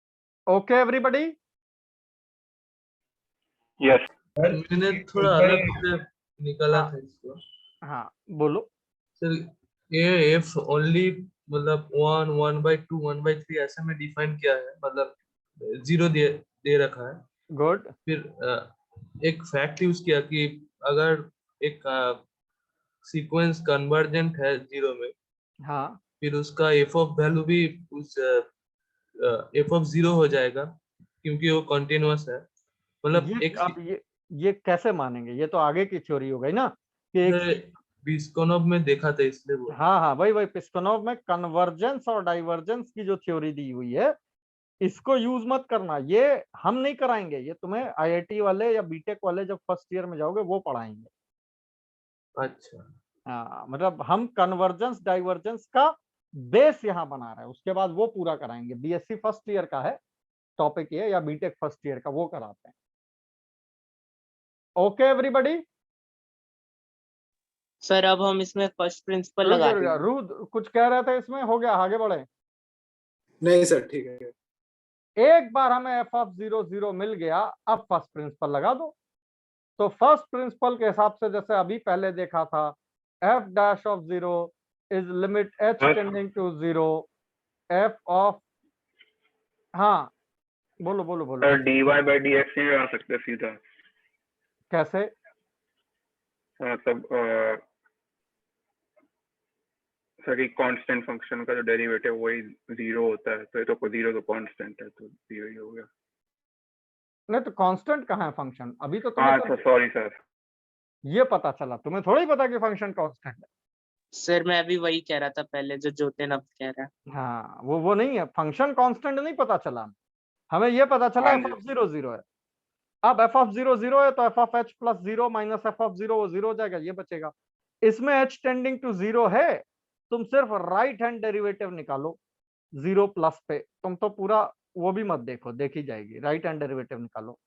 Okay everybody? Yes sir मैंने थोड़ा अलग से निकाला था इसको। हाँ बोलो। सर ये f ओनली मतलब 1 1/2 1/3 ऐसे में डिफाइन किया है, मतलब 0 दे रखा है। गुड। फिर एक फैक्ट यूज किया कि अगर एक सीक्वेंस कन्वर्जेंट है 0 में, हाँ फिर उसका f ऑफ वैल्यू भी उस f ऑफ 0 हो जाएगा क्योंकि वो कंटिन्यूअस है। मतलब एक अब ये कैसे मानेंगे? ये तो आगे की थ्योरी हो गई ना कि एक पिस्कुनोव में देखा था इसलिए बोला। हाँ भाई पिस्कुनोव में कन्वर्जेंस और डाइवर्जेंस की जो थ्योरी दी हुई है इसको यूज मत करना, ये हम नहीं कराएंगे, ये तुम्हें आईआईटी वाले या बीटेक वाले जब फर्स्ट ईयर में जाओगे वो पढ़ाएंगे। अच्छा। हाँ, मतलब हम कन्वर्जेंस डाइवर्जेंस का बेस यहाँ बना रहे हैं, उसके बाद वो पूरा कराएंगे। बीएससी फर्स्ट ईयर का है टॉपिक ये, या बीटेक फर्स्ट ईयर का, वो कराते हैं। Okay everybody? सर अब हम इसमें फर्स्ट प्रिंसिपल लगा देंगे। रुद कुछ कह रहे थे इसमें, हो गया आगे बढ़े? नहीं सर ठीक है। एक बार हमें f ऑफ 0 0 मिल गया, अब फर्स्ट प्रिंसिपल लगा दो। तो फर्स्ट प्रिंसिपल के हिसाब से जैसे अभी पहले देखा था, f dash of 0 is limit h tending to 0 f of, हाँ बोलो बोलो बोलो। सर dy/dx से आ सकते हैं सीधा। कैसे? मतलब सर एक कांस्टेंट फंक्शन का जो डेरिवेटिव वही 0 होता है, तो ये तो 0 तो कांस्टेंट है तो 0 ही हो गया। नहीं तो कांस्टेंट कहाँ है फंक्शन? अभी तो हाँ तुम्हें सर सॉरी सर। ये पता चला, तुम्हें थोड़ा ही पता कि फंक्शन कांस्टेंट है। सर मैं भी वही कह रहा था पहले जो ज्योतिन अब कह रहा है। हाँ वो नहीं है, फंक्शन कांस्टेंट नहीं पता चला हमें, ये पता चला हाँ f जी। ऑफ 0 0 है। अब f ऑफ 0 0 है तो f of h plus 0 minus f of 0 वो 0 हो जाएगा, ये बचेगा। इसमें h टेंडिंग टू 0 है, तुम सिर्फ राइट हैंड डेरिवेटिव निकालो 0 प्लस पे, तुम तो पूरा वो भी मत देखो, देखी जाएगी, राइट हैंड डेरिवेटिव निकालो।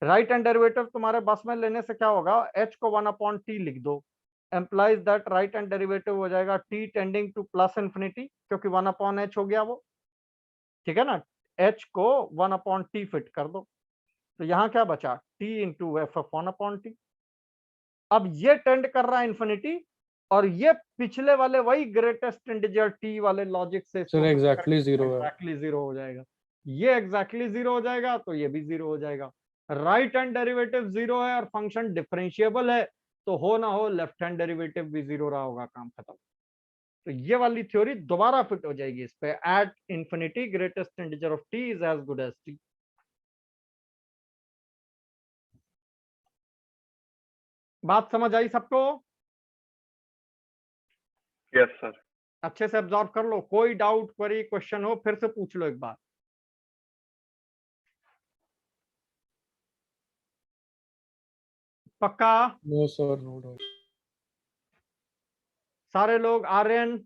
राइट हैंड डेरिवेटिव तुम्हारे बस में लेने से क्या होगा, h को 1 अपॉन t लिख दो, implies that right hand derivative हो जाएगा t tending to plus infinity, क्योंकि 1 अपॉन h हो गया वो, ठीक है ना। h को 1 अपॉन t फिट कर दो, तो यहाँ क्या बचा, t into F of 1 upon T. अब ये टेंड कर रहा है इन्फिनिटी, और ये पिछले वाले वही ग्रेटेस्ट इंटीजर t वाले लॉजिक से सर एग्जैक्टली 0 है। एग्जैक्टली 0 हो जाएगा, ये एग्जैक्टली 0 हो जाएगा तो ये भी 0 हो जाएगा। राइट हैंड डेरिवेटिव 0 है और फंक्शन डिफरेंशिएबल है, तो हो ना हो लेफ्ट हैंड डेरिवेटिव भी 0 रहा होगा, काम खत्म। तो ये वाली थ्योरी दोबारा फिट हो जाएगी इस पे, at infinity greatest integer of t is as good as t. बात समझ आई सबको? Yes sir. अच्छे से ऑब्जर्व कर लो, कोई डाउट क्वेरी क्वेश्चन हो फिर से पूछ लो एक बार। पक्का? No sir, no doubt. सारे लोग, आर्यन,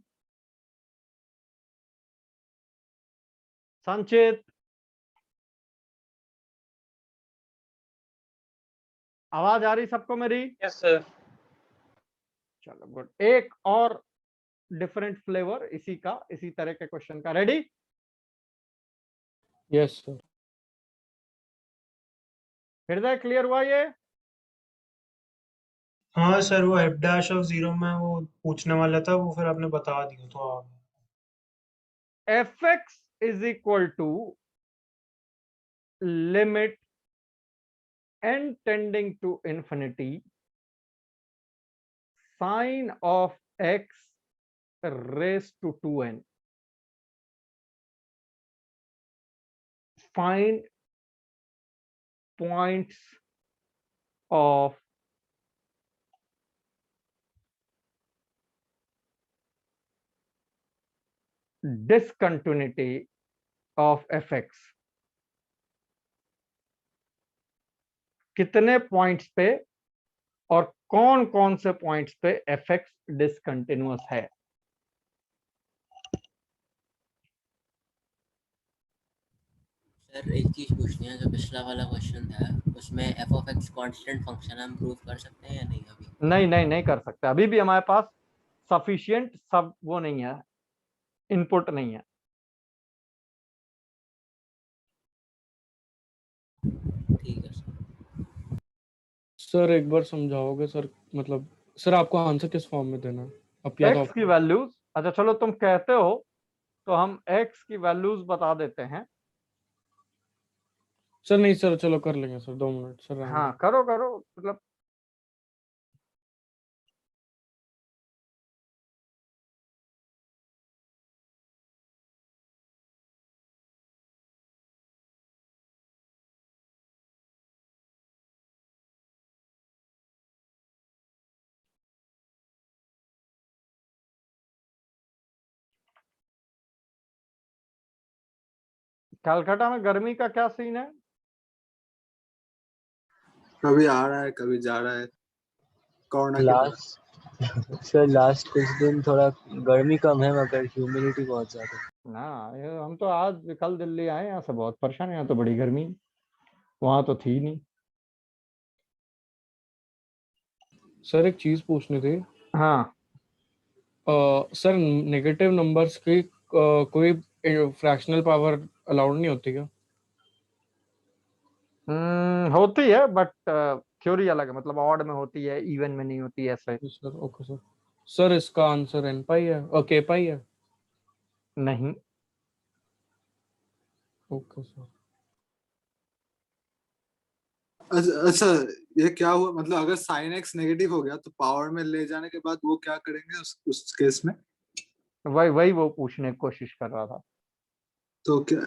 संचित, आवाज आ रही सबको मेरी? Yes sir. चलो गुड। एक और डिफरेंट फ्लेवर इसी का, इसी तरह के क्वेश्चन का, रेडी? Yes sir. हृदय क्लियर हुआ ये? हाँ सर, वो एफ डैश ऑफ 0 में वो पूछने वाला था, वो फिर आपने बता दिया तो आप। fx is equal to limit n tending to infinity sine of x raised to 2n. Find points of discontinuity of fx. कितने पॉइंट्स पे और कौन कौन से पॉइंट्स पे fx डिसकंटिन्यूअस है? सर एक चीज पूछनी है, जो पिछला वाला क्वेश्चन था उसमें F of x constant function हम प्रूव कर सकते हैं या नहीं? अभी नहीं कर सकते, अभी भी हमारे पास सफिशिएंट सब वो नहीं है, इनपुट नहीं है। ठीक है सर। सर एक बार समझाओगे सर, मतलब सर आपको आंसर किस फॉर्म में देना है? अब या तो एक्स की वैल्यूज, अच्छा चलो तुम कहते हो तो हम एक्स की वैल्यूज बता देते हैं। सर नहीं सर, चलो कर लेंगे सर, 2 मिनट सर। हाँ करो मतलब कलकत्ता में गर्मी का क्या सीन है? कभी आ रहा है कभी जा रहा है, कोरोना की तरह। लास्ट सर लास्ट कुछ दिन थोड़ा गर्मी कम है मगर ह्यूमिडिटी बहुत ज्यादा है। ना हम तो आज कल दिल्ली आए, यहाँ से बहुत परेशान है, यहाँ तो बड़ी गर्मी, वहां तो थी नहीं। सर एक चीज पूछनी थी। हाँ सर नेगेटिव नंबर्स की कोई फ्रैक्शनल पावर अलाउड नहीं होती क्या? होती है बट थ्योरी अलग है, मतलब ऑड में होती है, इवन में नहीं होती, ऐसे। Sir okay sir. सर इसका आंसर एन पाई है और के पाई है? नहीं। Okay sir. अच्छा, ये क्या हुआ, मतलब अगर साइन एक्स नेगेटिव हो गया तो पावर में ले जाने के बाद वो क्या करेंगे उस केस में? वही वो पूछने की कोशिश कर रहा था। तो क्या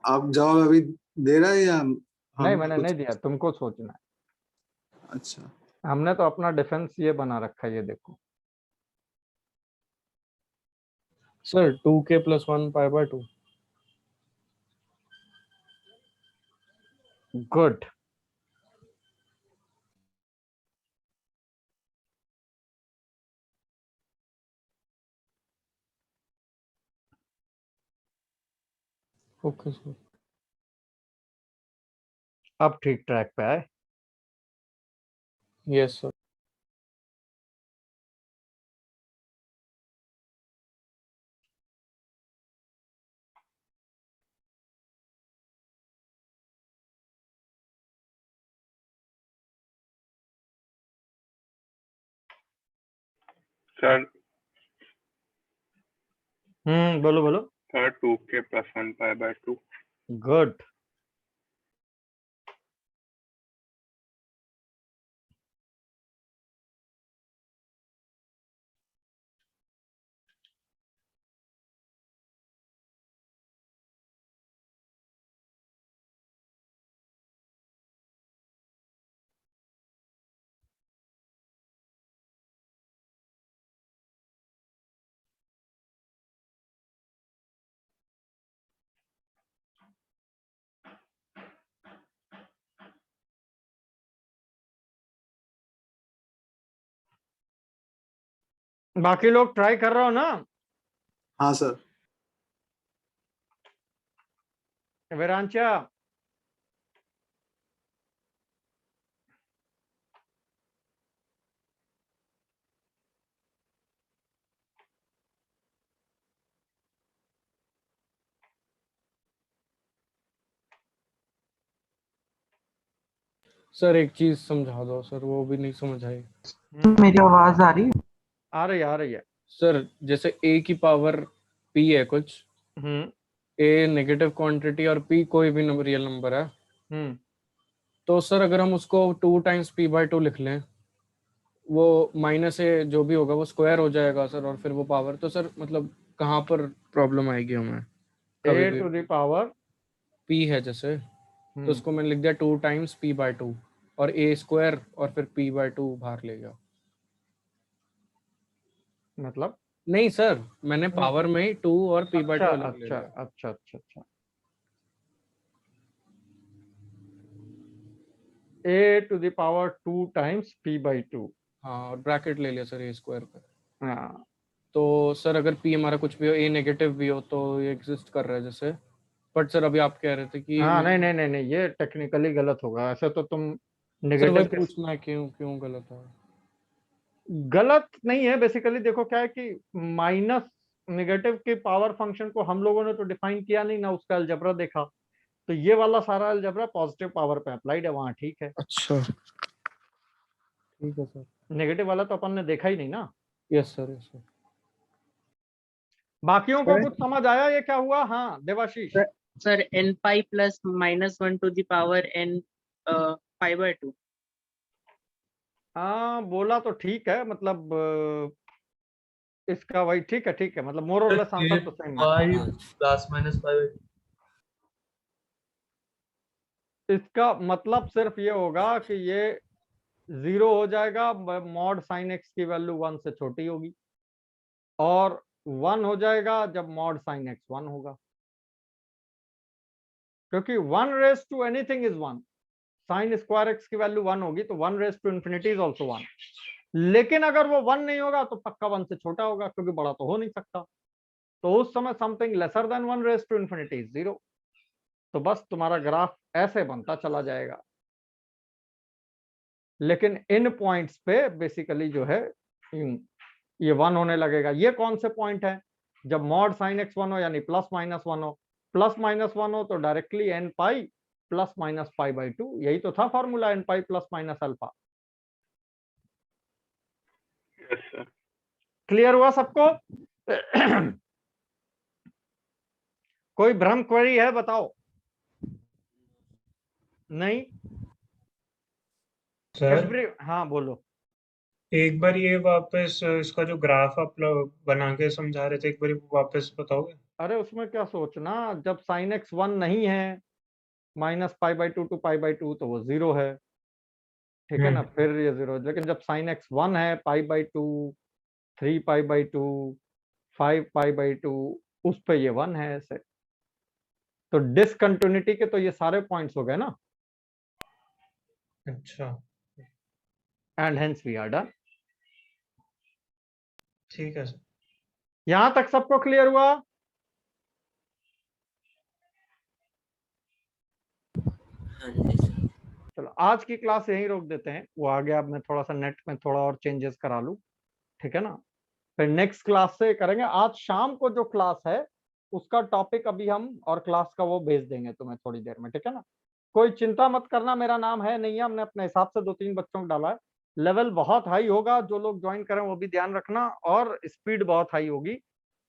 आप जवाब अभी दे रहे हैं या नहीं मैंने नहीं दिया, तुमको सोचना है। अच्छा हमने तो अपना डिफेंस ये बना रखा है, ये देखो। Sir 2k + 1 π/2। Good. Okay sir. अब ठीक ट्रैक पे आए। Yes sir. सर बोलो बोलो। Sir 2k + 1 π/2। गुड। बाकी लोग ट्राई कर रहे हो ना? हाँ सर। विरांचा, सर एक चीज समझा दो सर, वो भी नहीं समझ आई। मेरी आवाज आ रही है? आ रही है। सर जैसे a की पावर p है कुछ, a नेगेटिव क्वांटिटी और p कोई भी नंबर रियल नंबर है, तो सर अगर हम उसको 2 टाइम्स p/2 लिख लें, वो माइनस ए जो भी होगा वो स्क्वायर हो जाएगा सर, और फिर वो पावर, तो सर मतलब कहाँ पर प्रॉब्लम आएगी हमें? कभी a भी टू द पावर p है जैसे, तो उसको मैंने लिख दिया 2 टाइम्स p/2 और a स्क्वायर और फिर p/2 बाहर ले गया। मतलब नहीं सर, मैंने पावर में ही 2 और p/2 अलग ले अच्छा लिया। अच्छा अच्छा अच्छा, a to the power 2 times p/2। हाँ, और ब्रैकेट ले लिया सर a स्क्वायर पे। हाँ, तो सर अगर p हमारा कुछ भी हो, a नेगेटिव भी हो, तो ये एग्जिस्ट कर रहा है जैसे, बट सर अभी आप कह रहे थे कि हाँ, नहीं नहीं नहीं नहीं, ये टेक्निकली गलत होगा। ऐसे तो तुम सर वही नेगेटिव पूछना है क्यों क्यों गलत है? गलत नहीं है। बेसिकली देखो क्या है कि माइनस नेगेटिव के पावर फंक्शन को हम लोगों ने तो डिफाइन किया नहीं ना, उसका अलजबरा देखा, तो ये वाला सारा अलजबरा पॉजिटिव पावर पे अप्लाइड है, वहां ठीक है। अच्छा, ठीक है सर। नेगेटिव वाला तो अपन ने देखा ही नहीं ना। Yes sir, yes sir. बाकियों को कुछ समझ आया ये क्या हुआ? हाँ Devashish. Sir n pi plus -1 to the power n pi/2। हाँ बोला तो ठीक है, मतलब इसका वही ठीक है, मतलब मोर और लेस आंसर तो सेम है। 5 ±5। इसका मतलब सिर्फ ये होगा कि ये 0 हो जाएगा मॉड साइन एक्स की वैल्यू 1 से छोटी होगी, और 1 हो जाएगा जब मॉड साइन एक्स 1 होगा, क्योंकि 1 raise to anything is 1। Sine square x की वैल्यू 1 होगी तो 1 raise to infinity is also 1। लेकिन अगर वो 1 नहीं होगा तो पक्का 1 से छोटा होगा, क्योंकि बड़ा तो हो नहीं सकता। तो उस समय something lesser than 1 raise to infinity is 0। तो बस तुम्हारा ग्राफ ऐसे बनता चला जाएगा, लेकिन इन पॉइंट्स पे बेसिकली जो है ये 1 होने लगेगा। ये कौन से पॉइंट है? जब मॉड साइन एक्स 1 हो, यानी +-1 हो। +-1 हो तो डायरेक्टली n पाई ± π/2, यही तो था फॉर्मूला, n पाई ± अल्फा। Yes sir. क्लियर हुआ सबको? कोई भ्रम क्वेरी है बताओ? नहीं सर हाँ बोलो। एक बार ये वापस इसका जो ग्राफ आप लोग बना के समझा रहे थे, एक बार वापस बताओगे? अरे उसमें क्या सोचना, जब साइन एक्स 1 नहीं है, -π/2 to π/2, तो वो 0 है, ठीक है ना, फिर ये 0। लेकिन जब साइन एक्स 1 है, π/2, 3π/2, 5π/2, उस पे ये 1 है ऐसे। तो डिसकंटिन्यूटी के तो ये सारे पॉइंट्स हो गए ना, अच्छा and hence we are done. ठीक है सर। यहां तक सबको क्लियर हुआ? हाँ जी सर। चलो आज की क्लास यहीं रोक देते हैं, वो आगे अब मैं थोड़ा सा नेट में थोड़ा और चेंजेस करा लूं, ठीक है ना। फिर नेक्स्ट क्लास से करेंगे। आज शाम को जो क्लास है उसका टॉपिक अभी हम और क्लास का वो भेज देंगे तुम्हें थोड़ी देर में, ठीक है ना। कोई चिंता मत करना, मेरा नाम है नहीं है, हमने अपने हिसाब से 2-3 बच्चों को डाला है। लेवल बहुत हाई होगा, जो लोग ज्वाइन करें वो भी ध्यान रखना, और स्पीड बहुत हाई होगी,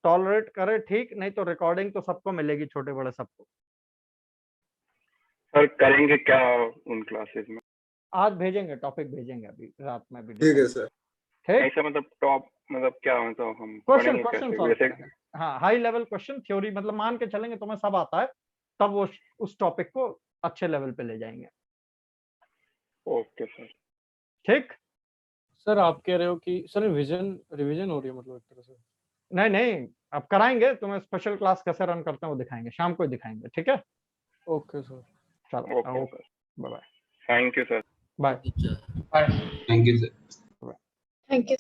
टॉलरेट करे ठीक, नहीं तो रिकॉर्डिंग तो सबको मिलेगी, छोटे बड़े सबको। सर करेंगे क्या उन क्लासेस में? आज भेजेंगे, टॉपिक भेजेंगे अभी रात में भी। ठीक है सर। ठीक, ऐसा मतलब टॉप मतलब क्या मतलब हम क्वेश्चन पढ़ेंगे क्वेश्चन कैसे सॉल्व वैसे? करेंगे। हाँ, हाई लेवल क्वेश्चन, थ्योरी, मतलब मान के चलेंगे तुम्हें सब आता है, तब वो उस टॉपिक को अच्छे लेवल पे ले जाएंगे। Okay sir. ठीक। सर आप कह रहे हो कि सर रिवीजन हो रही है मतलब एक तरह से? नहीं नहीं, अब कराएंगे तुम्हें, स्पेशल क्लास कैसे रन करते हैं वो दिखाएंगे, शाम को ही दिखाएंगे, ठीक है। Okay sir. चलो okay sir. Bye bye. Thank you sir. Bye teacher thank you sir. Thank you.